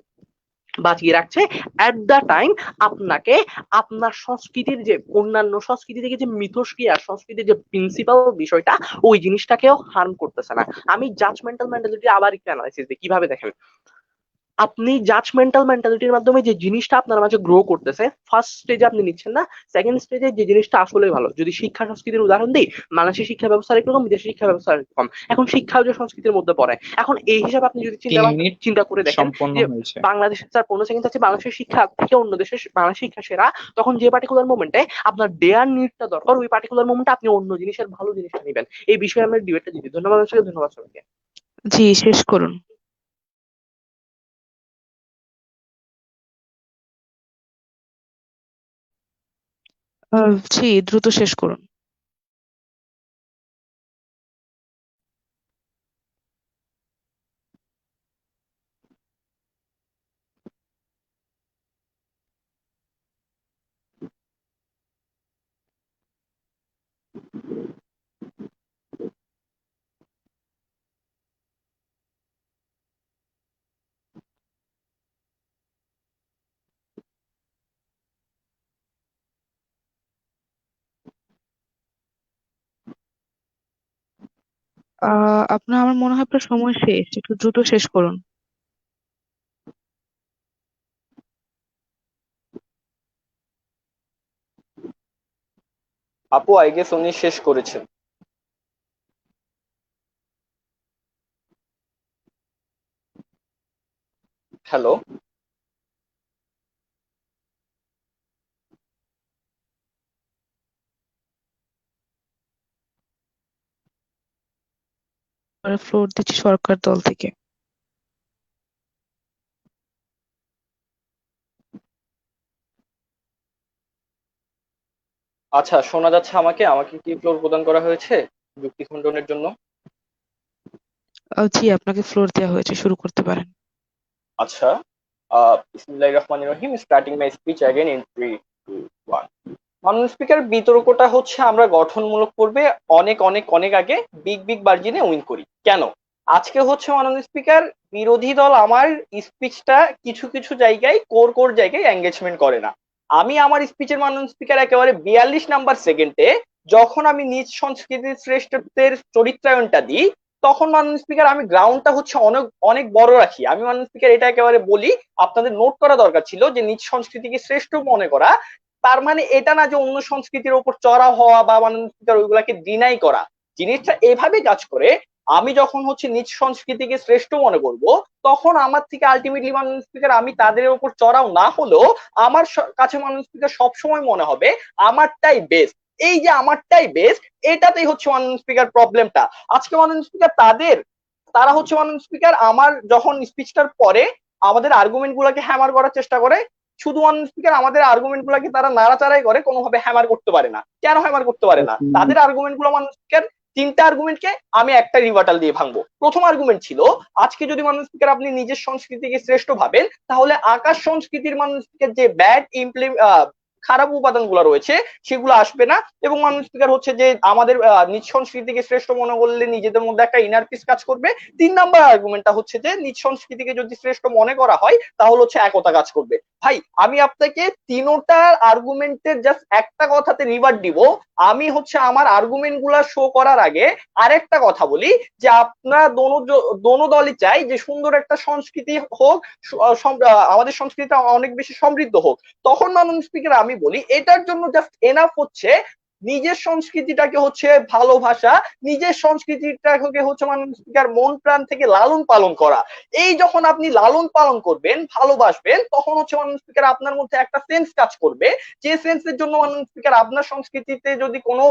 বাঁচিয়ে রাখছে, এট দা টাইম আপনাকে আপনার সংস্কৃতির যে অন্যান্য সংস্কৃতি থেকে যে মিথস্ক্রিয়া, সংস্কৃতির যে প্রিন্সিপাল বিষয়টা, ওই জিনিসটাকেও হার্ম করতেছে না। আমি জাজমেন্টাল মেন্টালিটি আবার একটু অ্যানালাইসিস দিই কিভাবে দেখেন। আপনি জাজমেন্টাল মেন্টালিটির মাধ্যমে যে জিনিসটা আপনার মাঝে গ্রো করতেছে, ফার্স্ট স্টেজে আপনি নিচ্ছেন না, সেকেন্ড স্টেজে যে জিনিসটা আসলে ভালো। যদি শিক্ষা সংস্কৃতির উদাহরণ দিই, বাংলাদেশের শিক্ষা ব্যবস্থা একরকম, বিদেশের শিক্ষা ব্যবস্থা একরকম। এখন শিক্ষা যে সংস্কৃতির মধ্যে পড়ে, এখন এই হিসাবে আপনি যদি 3 মিনিট চিন্তা করে দেখেন সম্পন্ন যে হয়েছে। বাংলাদেশের 15 সেকেন্ড আছে বাংলাদেশের শিক্ষা থেকে অন্য দেশের বাংলাদেশের শিক্ষা সেরা, তখন যে পার্টিকুলার মোমেন্টে আপনার ডেয়ার নিডটা দরকার, ওই পার্টিকুলার মোমেন্টে আপনি অন্য জিনিসের ভালো জিনিসটা নেবেন। এই বিষয়ে আমরা ডিবেটটা দিই। ধন্যবাদ আপনাকে, ধন্যবাদ সবাইকে। জি, শেষ করুন। জি, দ্রুত শেষ করুন। আপনার আমার মনে হয় আপনার সময় শেষ, একটু দ্রুত শেষ করুন। আপু আই গেস উনি শেষ করেছেন। হ্যালো। ফ্লোর দিচ্ছি সরকার দল থেকে। আচ্ছা, শোনা যাচ্ছে আমাকে? আমাকে কি ফ্লোর প্রদান করা হয়েছে যুক্তি খণ্ডনের জন্য? জি, আপনাকে ফ্লোর দেওয়া হয়েছে, শুরু করতে পারেন। আচ্ছা, বিসমিল্লাহির রহমানির রহিম, starting my speech again in 3 2 1। মাননীয় স্পিকার, বিতর্কটা হচ্ছে আমরা গঠনমূলক পর্বে অনেক অনেক অনেক আগে বিগ বিগ মার্জিনে উইন করি। কেন? আজকে হচ্ছে মাননীয় স্পিকার, বিরোধী দল আমার স্পিচটা কিছু কিছু জায়গায় কোর কোর জায়গায় এঙ্গেজমেন্ট করে না। আমি আমার স্পিচের মাননীয় স্পিকার একেবারে 42 নাম্বার সেকেন্ডে যখন আমি নিজ সংস্কৃতির শ্রেষ্ঠত্বের চরিত্রায়নটা দিই, তখন মাননীয় স্পিকার আমি গ্রাউন্ডটা হচ্ছে অনেক অনেক বড় রাখি। আমি মাননীয় স্পিকার এটা একেবারে বলি, আপনাদের নোট করা দরকার ছিল যে নিজ সংস্কৃতিকে শ্রেষ্ঠ মনে করা তার মানে এটা না যে অন্য সংস্কৃতির উপর চড়া হওয়া বা মাননীয় স্পিকার ওইগুলাকে ডিনাই করা। জিনিসটা এভাবে কাজ করে, আমি যখন হচ্ছে নিজ সংস্কৃতিকে শ্রেষ্ঠ মনে করব, তখন আমার থেকে আলটিমেটলি মাননীয় স্পিকার আমি তাদের উপর চড়াও না হলেও আমার কাছে মাননীয় স্পিকার সবসময় মনে হবে আমারটাই বেস্ট। এই যে আমারটাই বেস্ট, এটাতেই হচ্ছে মাননীয় স্পিকার প্রবলেমটা। আজকে মাননীয় স্পিকার তারা হচ্ছে মাননীয় স্পিকার আমার যখন স্পিচটার পরে আমাদের আর্গুমেন্ট গুলাকে হ্যামার করার চেষ্টা করে, শুধু মাননীয় স্পিকার আমাদের আর্গুমেন্ট গুলাকে তারা নাড়াচাড়াই করে, কোনোভাবে হ্যামার করতে পারে না। কেন হ্যামার করতে পারে না? তাদের আর্গুমেন্ট গুলো মাননীয় স্পিকার, তিনটা আর্গুমেন্টকে আমি একটা রিভার্টাল দিয়ে ভাঙবো। প্রথম আর্গুমেন্ট ছিল, আজকে যদি মাননীয় স্পিকার আপনি নিজের সংস্কৃতিকে শ্রেষ্ঠ ভাবেন, তাহলে আকাশ সংস্কৃতির মাননীয় স্পিকার যে খারাপ উপাদানগুলো রয়েছে সেগুলো আসবে না। এবং মাননীয় স্পিকার হচ্ছে যে আমাদের নিজ সংস্কৃতিকে শ্রেষ্ঠ মনে করলে নিজেদের মধ্যে একটা ইনার পিস কাজ করবে। 3 নাম্বার আর্গুমেন্টটা হচ্ছে যে নিজ সংস্কৃতিকে যদি শ্রেষ্ঠ মনে করা হয় তাহলে হচ্ছে একতা কাজ করবে। ভাই, আমি আপনাকে তিনোটা আর্গুমেন্টের জাস্ট একটা কথাতে রিভার্ট দিব। আমি হচ্ছে আমার আর্গুমেন্ট গুলা শো করার আগে আরেকটা কথা বলি, যে আপনারা দোনো দলই চাই যে সুন্দর একটা সংস্কৃতি হোক, আমাদের সংস্কৃতিটা অনেক বেশি সমৃদ্ধ হোক। তখন মাননীয় স্পিকার আমি বলি এটার জন্য জাস্ট এনাফ হচ্ছে নিজের সংস্কৃতিটাকে হচ্ছে ভালোবাসা, নিজের সংস্কৃতিটাকে হচ্ছে মাননীয় স্পিকার মন প্রাণ থেকে লালন পালন করা। এই যখন আপনি লালন পালন করবেন, ভালোবাসবেন, তখন হচ্ছে মাননীয় স্পিকার আপনার মধ্যে একটা সেন্স কাজ করবে, যে সেন্সের জন্য মাননীয় স্পিকার আপনার সংস্কৃতিতে যদি কোনো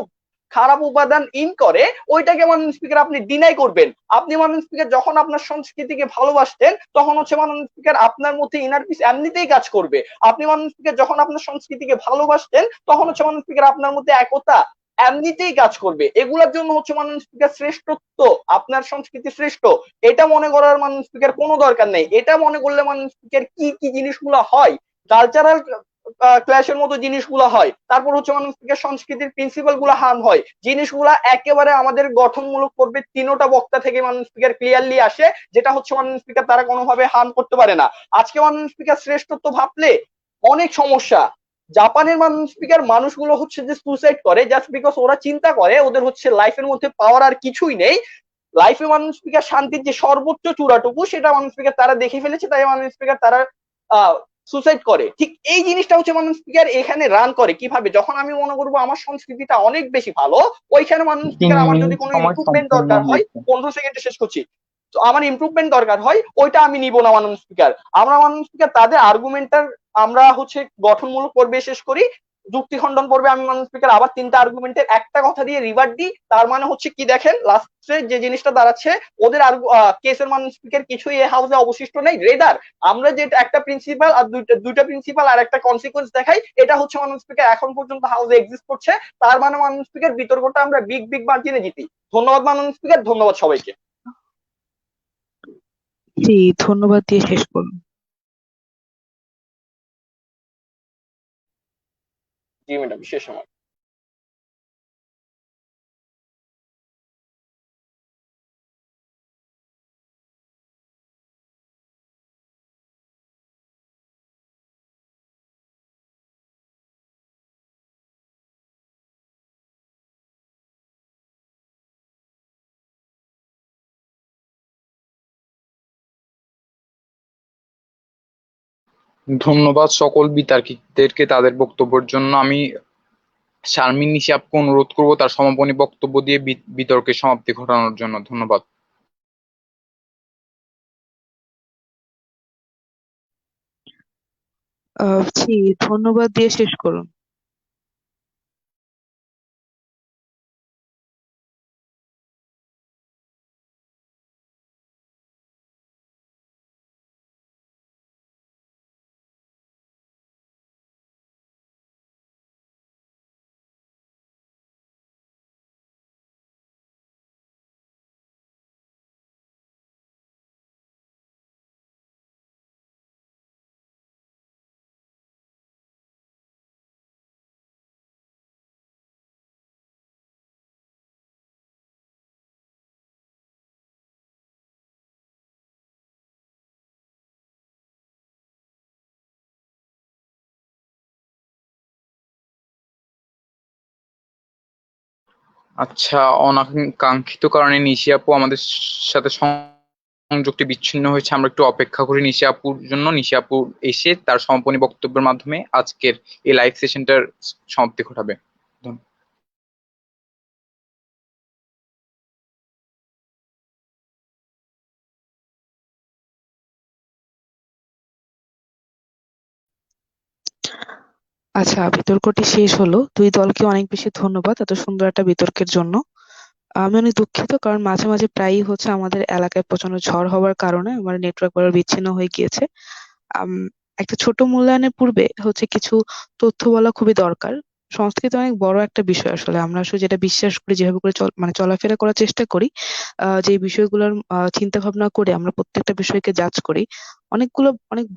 খারাপ উপাদান ইন করে, ওইটাকে মাননীয় স্পিকার আপনি ডিনাই করবেন। আপনি মাননীয় স্পিকার যখন আপনার সংস্কৃতিকে ভালোবাসতেন, তখন হচ্ছে মাননীয় স্পিকার আপনার মধ্যে ইনার পিস এমনিতেই কাজ করবে। আপনি মাননীয় স্পিকার যখন আপনার সংস্কৃতিকে ভালোবাসতেন, তখন হচ্ছে মাননীয় স্পিকার আপনার মধ্যে একতা এমনিতেই কাজ করবে। এগুলোর জন্য হচ্ছে মাননীয় স্পিকার শ্রেষ্ঠত্ব, আপনার সংস্কৃতি শ্রেষ্ঠ, এটা মনে করার মাননীয় স্পিকার কোনো দরকার নেই। এটা মনে করলে মাননীয় স্পিকার কি কি জিনিসগুলো হয়, কালচারাল ক্লাসের মতো জিনিসগুলো হয়, তারপর হচ্ছে মাননীয় স্পিকার সংস্কৃতির প্রিন্সিপাল গুলা হার্ম হয়। জিনিসগুলা একেবারে আমাদের গঠনমূলক পর্বে তিনোটা বক্তা থেকে মাননীয় স্পিকার ক্লিয়ারলি আসে, যেটা হচ্ছে মাননীয় স্পিকার তারা কোনোভাবে হার্ম করতে পারে না। আজকে মাননীয় স্পিকার শ্রেষ্ঠত্ব ভাবলে অনেক সমস্যা। জাপানের মাননীয় স্পিকার মানুষগুলো হচ্ছে যে সুসাইড করে জাস্ট বিকজ ওরা চিন্তা করে ওদের হচ্ছে লাইফের মধ্যে পাওয়ার আর কিছুই নেই। লাইফে মাননীয় স্পিকার শান্তির যে সর্বোচ্চ চূড়াটুকু সেটা মাননীয় স্পিকার তারা দেখে ফেলেছে, তাই মাননীয় স্পিকার তারা সুসাইড করে। ঠিক এই জিনিসটা হচ্ছে মাননীয় স্পিকার এখানে রান করে কিভাবে, যখন আমি মনে করবো আমার সংস্কৃতিটা অনেক বেশি ভালো, ওইখানে মাননীয় 3 স্পিকার আমার যদি মিনিট কোনো সময় ইমপ্রুভমেন্ট সম্পূর্ণ দরকার হয়, হয়েছে। 15 সেকেন্ডে শেষ করছি, তো আমার ইমপ্রুভমেন্ট দরকার হয়, ওইটা আমি নিব না মাননীয় স্পিকার। আমরা মাননীয় স্পিকার তাদের আর্গুমেন্টার আমরা হচ্ছে গঠনমূলক পর্বে শেষ করি, যুক্তি খণ্ডন পর্বে আমি মাননীয় স্পিকার আবার 3টা আর্গুমেন্টের একটা কথা দিয়ে রিভার্ট দিই। তার মানে হচ্ছে কি দেখেন, লাস্টে যে জিনিসটা দাঁড়াচ্ছে, ওদের কেসের মাননীয় স্পিকার কিছুই এই হাউসে অবশিষ্ট নেই। রেদার আমরা যে একটা প্রিন্সিপাল আর দুইটা প্রিন্সিপাল আর একটা কনসিকুয়েন্স দেখাই, এটা হচ্ছে মাননীয় স্পিকার এখন পর্যন্ত হাউসে এক্সিস্ট করছে। তার মানে মাননীয় স্পিকার বিতর্কটা আমরা বিগ বিগ মার্জিনে জিতি। ধন্যবাদ মাননীয় স্পিকার, ধন্যবাদ সবাইকে। জি, ধন্যবাদ দিয়ে শেষ করুন। জি ম্যাডাম, শেষ আমার। ধন্যবাদ সকল বিতার্কিকদেরকে তাদের বক্তব্যের জন্য। আমি শারমিন নিশি আপকে অনুরোধ করব তার সমাপনী বক্তব্য দিয়ে বিতর্কের সমাপ্তি ঘটানোর জন্য। ধন্যবাদ। জি, ধন্যবাদ দিয়ে শেষ করুন। আচ্ছা, অনাকাঙ্ক্ষিত কারণে নিশি আপু আমাদের সাথে সংযোগটি বিচ্ছিন্ন হয়েছে। আমরা একটু অপেক্ষা করি নিশি আপুর জন্য। নিশি আপু এসে তার সমাপনী বক্তব্যের মাধ্যমে আজকের এই লাইভ সেশনটার সমাপ্তি ঘটাবে। ধন্যবাদ। আচ্ছা, বিতর্কটি শেষ হলো। দুই দলকে অনেক বেশি ধন্যবাদ এত সুন্দর একটা বিতর্কের জন্য। আমি অনেক দুঃখিত, কারণ মাঝে মাঝে প্রায়ই হচ্ছে আমাদের এলাকায় প্রচন্ড ঝড় হওয়ার কারণে আমার নেটওয়ার্ক বিচ্ছিন্ন হয়ে গিয়েছে। আম, একটা ছোট মূল্যায়নের পূর্বে হচ্ছে কিছু তথ্য বলা খুবই দরকার। সংস্কৃতি অনেক বড় একটা বিষয়। আসলে আমরা আসলে যেটা বিশ্বাস করি, যেভাবে করে মানে চলাফেরা করার চেষ্টা করি, যে বিষয়গুলোর চিন্তা ভাবনা করে আমরা প্রত্যেকটা বিষয়কে জাজ করি, অনেক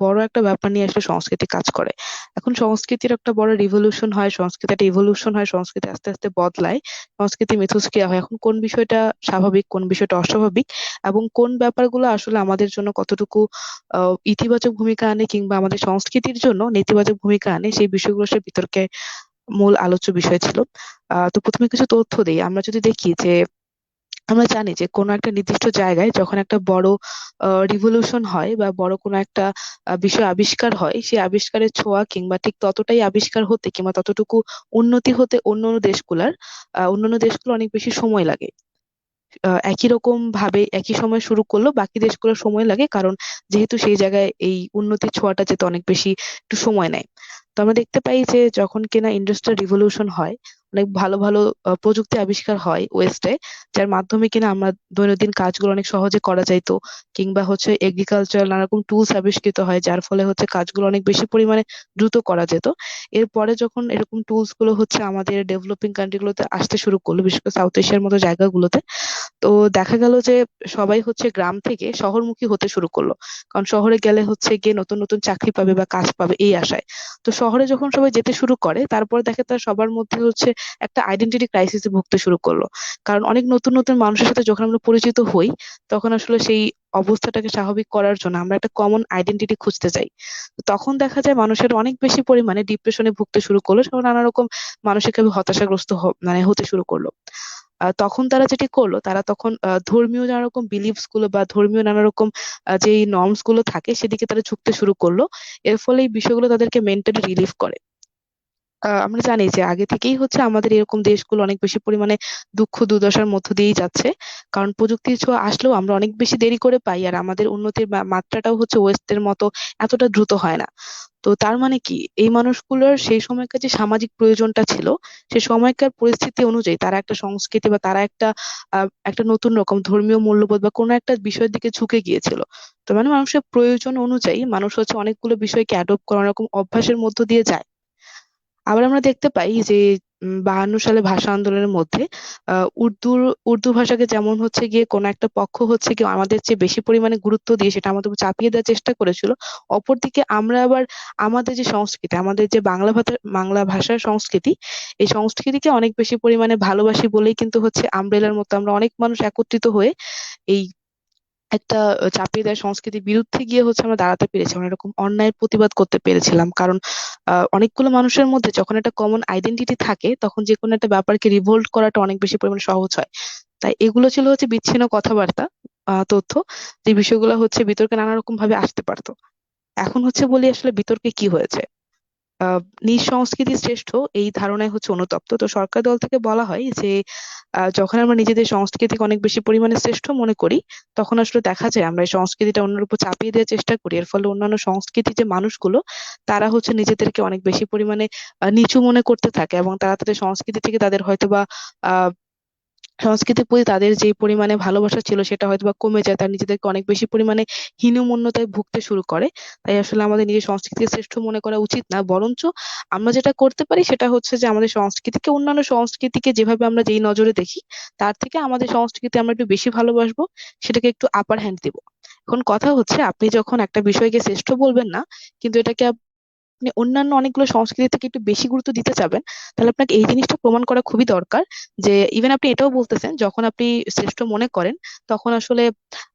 বড় একটা ব্যাপার নিয়ে আসলে সংস্কৃতি কাজ করে। এখন সংস্কৃতির একটা বড় রিভলিউশন হয়, সংস্কৃতি একটা ইভলিউশন হয়, সংস্কৃতি আস্তে আস্তে বদলায়, সংস্কৃতি মিথস্ক্রিয়া হয়। এখন কোন বিষয়টা স্বাভাবিক, কোন বিষয়টা অস্বাভাবিক, এবং কোন ব্যাপারগুলো আসলে আমাদের জন্য কতটুকু ইতিবাচক ভূমিকা আনে কিংবা আমাদের সংস্কৃতির জন্য নেতিবাচক ভূমিকা আনে, সেই বিষয়গুলো সে বিতর্কে মূল আলোচ্য বিষয় ছিল। তো প্রথমে কিছু তথ্য দিই। আমরা যদি দেখি যে আমরা জানি যে কোনো একটা নির্দিষ্ট জায়গায় যখন একটা বড় রিভলিউশন হয় বা বড় কোনো একটা বিষয় আবিষ্কার হয়, সেই আবিষ্কারের ছোঁয়া কিংবা ঠিক ততটাই আবিষ্কার হতে কিংবা ততটুকু উন্নতি হতে অন্যান্য দেশগুলো অনেক বেশি সময় লাগে। একই রকম ভাবে একই সময় শুরু করলেও বাকি দেশগুলোর সময় লাগে, কারণ যেহেতু সেই জায়গায় এই উন্নতির ছোঁয়াটা যেতে অনেক বেশি একটু সময় নেয়। তো আমরা দেখতে পাই যে যখন কিনা ইন্ডাস্ট্রিয়াল রিভলিউশন হয়, অনেক ভালো ভালো প্রযুক্তি আবিষ্কার হয় ওয়েস্টে, যার মাধ্যমে কিনা আমরা দৈনন্দিন কাজগুলো অনেক সহজে করা যাইতো, কিংবা হচ্ছে এগ্রিকালচারাল নানা রকম টুলস আবিষ্কৃত হয়, যার ফলে হচ্ছে কাজগুলো অনেক বেশি পরিমাণে দ্রুত করা যেত। এরপরে যখন এরকম টুলস গুলো হচ্ছে আমাদের ডেভেলপিং কান্ট্রিগুলোতে আসতে শুরু করলো, বিশেষ করে সাউথ এশিয়ার মতো জায়গাগুলোতে, তো দেখা গেল যে সবাই হচ্ছে গ্রাম থেকে শহরমুখী হতে শুরু করলো। কারণ শহরে গেলে হচ্ছে গিয়ে নতুন নতুন চাকরি পাবে বা কাজ পাবে এই আশায়। তো শহরে যখন সবাই যেতে শুরু করে, তারপর দেখে তার সবার মধ্যে হচ্ছে একটা আইডেন্টিটি ক্রাইসিসে ভুগতে শুরু করলো। কারণ অনেক নতুন নতুন মানুষের সাথে যখন আমরা পরিচিত হই, তখন আসলে সেই অবস্থাটাকে স্বাভাবিক করার জন্য আমরা একটা কমন আইডেন্টিটি খুঁজতে চাই। তো তখন দেখা যায় মানুষের অনেক বেশি পরিমাণে ডিপ্রেশনে ভুগতে শুরু করলো, সব নানা রকম মানসিকভাবে হতাশাগ্রস্ত মানে হতে শুরু করলো। তখন তারা যেটি করলো, তারা তখন ধর্মীয় নানা রকম বিলিফস গুলো বা ধর্মীয় নানা রকম যে নর্মস গুলো থাকে সেদিকে তারা ঝুঁকতে শুরু করলো। এর ফলে এই বিষয়গুলো তাদেরকে মেন্টালি রিলিফ করে। আমরা জানি যে আগে থেকেই হচ্ছে আমাদের এরকম দেশগুলো অনেক বেশি পরিমাণে দুঃখ দুর্দশার মধ্য দিয়েই যাচ্ছে। কারণ প্রযুক্তির ছোঁয়া আসলেও আমরা অনেক বেশি দেরি করে পাই, আর আমাদের উন্নতির মাত্রাটাও হচ্ছে ওয়েস্টের মতো এতটা দ্রুত হয় না। তো তার মানে কি, এই মানুষগুলোর সেই সময়কার যে সামাজিক প্রয়োজনটা ছিল, সে সময়কার পরিস্থিতি অনুযায়ী তারা একটা সংস্কৃতি বা তারা একটা নতুন রকম ধর্মীয় মূল্যবোধ বা কোনো একটা বিষয়ের দিকে ঝুঁকে গিয়েছিল। তো মানে মানুষের প্রয়োজন অনুযায়ী মানুষ হচ্ছে অনেকগুলো বিষয়কে অ্যাডপ্ট করার রকম অভ্যাসের মধ্য দিয়ে যায়। আবার আমরা দেখতে পাই যে 52 সালে ভাষা আন্দোলনের মধ্যে উর্দু ভাষাকে যেমন হচ্ছে গিয়ে কোন একটা পক্ষ হচ্ছে গিয়ে আমাদের চেয়ে বেশি পরিমাণে গুরুত্ব দিয়ে সেটা আমাদের উপর চাপিয়ে দেওয়ার চেষ্টা করেছিল। অপরদিকে আমরা আবার আমাদের যে সংস্কৃতি, আমাদের যে বাংলা ভাষার সংস্কৃতি, এই সংস্কৃতিকে অনেক বেশি পরিমাণে ভালোবাসি বলেই কিন্তু হচ্ছে আমব্রেলার মতো আমরা অনেক মানুষ একত্রিত হয়ে এই একটা চাপিয়ে দেওয়া সংস্কৃতির বিরুদ্ধে গিয়ে হচ্ছে আমরা দাঁড়াতে পেরেছি, আমরা এরকম অন্যায়ের প্রতিবাদ করতে পেরেছিলাম। কারণ অনেকগুলো মানুষের মধ্যে যখন একটা কমন আইডেন্টিটি থাকে, তখন যে কোনো একটা ব্যাপারকে রিভোল্ট করাটা অনেক বেশি পরিমাণে সহজ হয়। তাই এগুলো ছিল হচ্ছে বিচ্ছিন্ন কথাবার্তা, তথ্য, যে বিষয়গুলো হচ্ছে বিতর্কে নানা রকম ভাবে আসতে পারতো। এখন হচ্ছে বলি আসলে বিতর্কে কি হয়েছে। নিজ সংস্কৃতি শ্রেষ্ঠ এই ধারণায় হচ্ছে অনুতপ্ত। তো সরকার দল থেকে বলা হয় যে যখন আমরা নিজেদের সংস্কৃতিকে অনেক বেশি পরিমাণে শ্রেষ্ঠ মনে করি, তখন আসলে দেখা যায় আমরা এই সংস্কৃতিটা অন্যের উপর চাপিয়ে দেওয়ার চেষ্টা করি। এর ফলে অন্যান্য সংস্কৃতির যে মানুষগুলো, তারা হচ্ছে নিজেদেরকে অনেক বেশি পরিমাণে নিচু মনে করতে থাকে, এবং তারা তাদের সংস্কৃতি থেকে তাদের হয়তোবা আহ সংস্কৃতির প্রতি তাদের যে পরিমাণে ভালোবাসা ছিল সেটা হয়তো বা কমে যায়, তারা নিজেদেরকে অনেক বেশি পরিমাণে হীনমন্যতায় ভুগতে শুরু করে। তাই আসলে আমাদের নিজের সংস্কৃতিকে শ্রেষ্ঠ মনে করা উচিত না, বরঞ্চ আমরা যেটা করতে পারি সেটা হচ্ছে যে আমাদের সংস্কৃতিকে অন্যান্য সংস্কৃতিকে যেভাবে আমরা যেই নজরে দেখি, তার থেকে আমাদের সংস্কৃতি আমরা একটু বেশি ভালোবাসবো, সেটাকে একটু আপার হ্যান্ড দিব। এখন কথা হচ্ছে, আপনি যখন একটা বিষয়কে শ্রেষ্ঠ বলবেন না, কিন্তু এটাকে আপনি অন্যান্য অনেকগুলো সংস্কৃতি থেকে একটু বেশি গুরুত্ব দিতে চাবেন, তাহলে আপনাকে এই জিনিসটা প্রমাণ করা খুবই দরকার যে ইভেন আপনি এটাও বলতেছেন যখন আপনি শ্রেষ্ঠ মনে করেন, তখন আসলে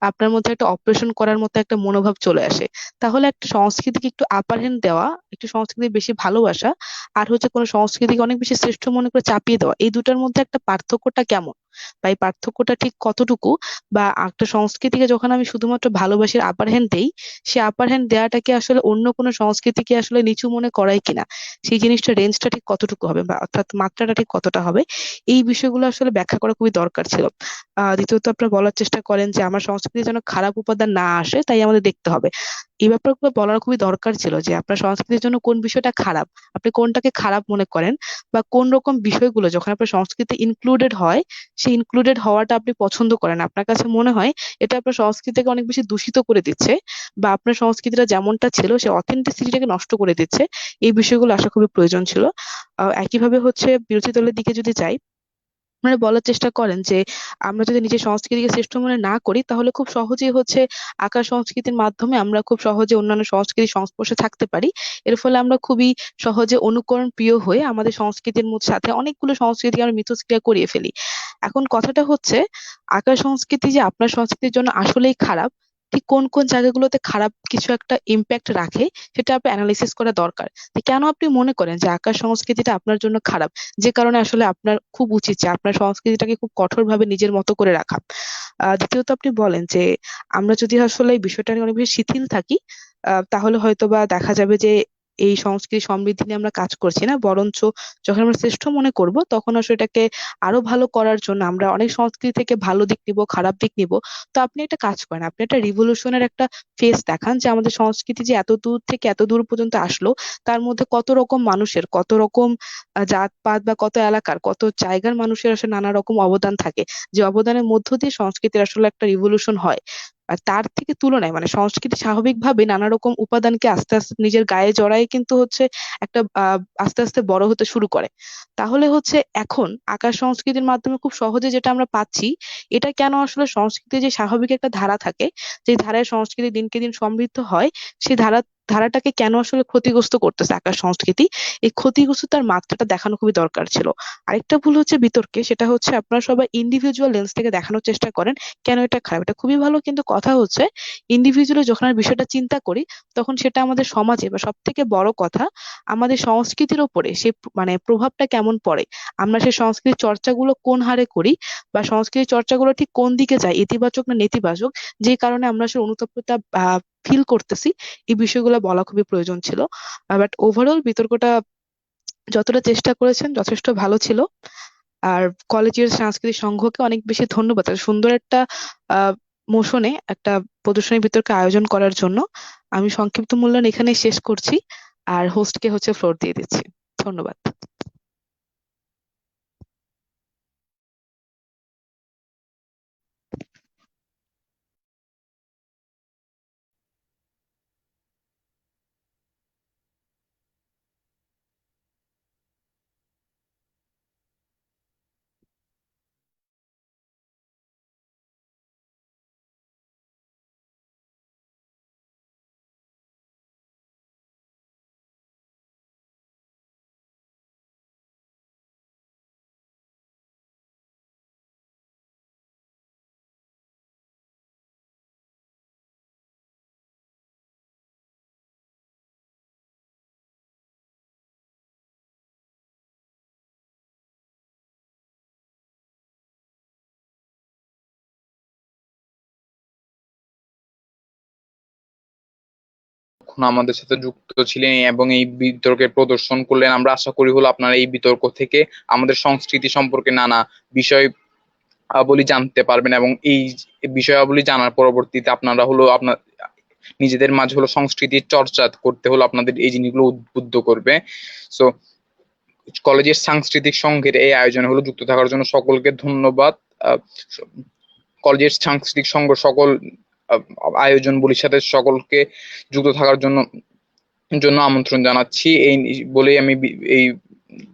আপনার মধ্যে একটা অপারেশন করার মতো একটা মনোভাব চলে আসে। তাহলে একটা সংস্কৃতিকে একটু আপার হ্যান্ড দেওয়া, একটু সংস্কৃতি বেশি ভালোবাসা, আর হচ্ছে কোনো সংস্কৃতিকে অনেক বেশি শ্রেষ্ঠ মনে করে চাপিয়ে দেওয়া, এই দুটার মধ্যে একটা পার্থক্যটা কেমন, বা এই পার্থক্যটা ঠিক কতটুকু, বা একটা সংস্কৃতিকে যখন আমি শুধুমাত্র ভালোবাসির আপার হ্যান্ড দেই, সে আপার হ্যান্ড দেওয়াটাকে আসলে অন্য কোনো সংস্কৃতিকে আসলে নিচু মনে করাই কিনা, সেই জিনিসটা রেঞ্জটা ঠিক কতটুকু হবে, বা অর্থাৎ মাত্রাটা ঠিক কতটা হবে, এই বিষয়গুলো আসলে ব্যাখ্যা করা খুবই দরকার ছিল। দ্বিতীয়ত আপনারা বলার চেষ্টা করেন যে আমার সংস্কৃতি যেন খারাপ উপাদান না আসে, তাই আমাদের দেখতে হবে। এই ব্যাপারগুলো বলার খুবই দরকার ছিল যে আপনার সংস্কৃতির জন্য কোন বিষয়টা খারাপ, আপনি কোনটাকে খারাপ মনে করেন, বা কোন রকম বিষয়গুলো যখন আপনার সংস্কৃতি ইনক্লুডেড হয়, সেই ইনক্লুডেড হওয়াটা আপনি পছন্দ করেন, আপনার কাছে মনে হয় এটা আপনার সংস্কৃতিকে অনেক বেশি দূষিত করে দিচ্ছে, বা আপনার সংস্কৃতিটা যেমনটা ছিল সে অথেন্টিসিটিটাকে নষ্ট করে দিচ্ছে। এই বিষয়গুলো আসা খুবই প্রয়োজন ছিল। একইভাবে হচ্ছে বিরোধী দলের দিকে যদি যাই, আপনারা বলার চেষ্টা করেন যে আমরা যদি নিজের সংস্কৃতিকে শ্রেষ্ঠ মনে না করি, তাহলে খুব সহজেই হচ্ছে আকার সংস্কৃতির মাধ্যমে আমরা খুব সহজে অন্যান্য সংস্কৃতির সংস্পর্শে থাকতে পারি। এর ফলে আমরা খুবই সহজে অনুকরণ প্রিয় হয়ে আমাদের সংস্কৃতির মধ্যে সাথে অনেকগুলো সংস্কৃতিকে আমরা মিথস্ক্রিয়া করিয়ে ফেলি। এখন কথাটা হচ্ছে, আকার সংস্কৃতি যে আপনার সংস্কৃতির জন্য আসলেই খারাপ, ঠিক কোন কোন জায়গাগুলোতে খারাপ কিছু একটা ইম্প্যাক্ট রাখে, সেটা আপনি অ্যানালাইসিস করা দরকার। যে কেন আপনি মনে করেন যে আকার সংস্কৃতিটা আপনার জন্য খারাপ, যে কারণে আসলে আপনার খুব উচিত যে আপনার সংস্কৃতিটাকে খুব কঠোরভাবে নিজের মতো করে রাখা। দ্বিতীয়ত আপনি বলেন যে আমরা যদি আসলে এই বিষয়টা নিয়ে অনেক বেশি শিথিল থাকি, তাহলে হয়তোবা দেখা যাবে যে এই সংস্কৃতি সমৃদ্ধি নিয়ে আমরা কাজ করছি না, বরঞ্চ যখন আমরা শ্রেষ্ঠ মনে করব, তখন আসলে এটাকে আরো ভালো করার জন্য আমরা অনেক সংস্কৃতি থেকে ভালো দিক নিব, খারাপ দিক নিব। তো আপনি একটা কাজ করেন, আপনি একটা রিভলিউশনের একটা ফেস দেখান যে আমাদের সংস্কৃতি যে এত দূর থেকে এত দূর পর্যন্ত আসলো, তার মধ্যে কত রকম মানুষের, কত রকম জাতপাত, বা কত এলাকার, কত জায়গার মানুষের আসলে নানা রকম অবদান থাকে, যে অবদানের মধ্য দিয়ে সংস্কৃতির আসলে একটা রিভলিউশন হয়। আর তার থেকে তুলনায় মানে সংস্কৃতি স্বাভাবিকভাবে নানা রকম উপাদানকে আস্তে আস্তে নিজের গায়ে জড়ায় কিন্তু হচ্ছে একটা আস্তে আস্তে বড় হতে শুরু করে। তাহলে হচ্ছে এখন আকার সংস্কৃতির মাধ্যমে খুব সহজে যেটা আমরা পাচ্ছি, এটা কেন আসলে সংস্কৃতির যে স্বাভাবিক একটা ধারা থাকে, যে ধারায় সংস্কৃতি দিনকে দিন সমৃদ্ধ হয়, সেই ধারাটাকে কেন আসলে ক্ষতিগ্রস্ত করতেছে আকার সংস্কৃতি, এই ক্ষতিগ্রস্ততার মাত্রাটা দেখানো খুবই দরকার ছিল। আরেকটা ভুল হচ্ছে বিতর্কে, সেটা হচ্ছে আপনারা সবাই ইন্ডিভিজুয়াল লেন্স থেকে দেখানোর চেষ্টা করেন কেন এটা খারাপ। এটা খুবই ভালো, কিন্তু কথা হচ্ছে ইন্ডিভিজুয়ালি যখন আমরা বিষয়টা চিন্তা করি, তখন সেটা আমাদের সমাজে, বা সব থেকে বড় কথা আমাদের সংস্কৃতির ওপরে সে মানে প্রভাবটা কেমন পড়ে, আমরা সেই সংস্কৃতির চর্চাগুলো কোন হারে করি, বা সংস্কৃতির চর্চাগুলো ঠিক কোন দিকে যায়, ইতিবাচক না নেতিবাচক, যে কারণে আমরা আসলে অনুতপ্ততা ফিল করতেছি, এই বিষয়গুলো বলা খুবই প্রয়োজন ছিল। বাট ওভারঅল বিতর্কটা যতটা চেষ্টা করেছেন যথেষ্ট ভালো ছিল। আর কলেজের সাংস্কৃতিক সংঘকে অনেক বেশি ধন্যবাদ এত সুন্দর একটা আহ মোশনে একটা প্রদর্শনী বিতর্ক আয়োজন করার জন্য। আমি সংক্ষিপ্ত মূল্যায়ন এখানেই শেষ করছি, আর হোস্টকে হচ্ছে ফ্লোর দিয়ে দিচ্ছি। ধন্যবাদ। এতক্ষণ আমাদের সাথে যুক্ত ছিলেন এবং এই বিতর্কের প্রদর্শন করলেন। আমরা আশা করি হলো আপনারা এই বিতর্ক থেকে আমাদের সংস্কৃতি সম্পর্কে নানা বিষয়াবলী জানতে পারবেন এবং এই বিষয়াবলী জানার পরবর্তীতে আপনারা হলো আপনার নিজেদের মাঝে হলো সংস্কৃতির চর্চা করতে হলো আপনাদের এই জিনিসগুলো উদ্বুদ্ধ করবে। সো কলেজের সাংস্কৃতিক সংঘের এই আয়োজনে হলো যুক্ত থাকার জন্য সকলকে ধন্যবাদ। কলেজের সাংস্কৃতিক সংঘ সকল আয়োজনগুলির সাথে সকলকে যুক্ত থাকার জন্য আমন্ত্রণ জানাচ্ছি। এই বলেই আমি এই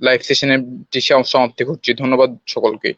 লাইভ সেশনের সমাপ্তি করছি। ধন্যবাদ সকলকে।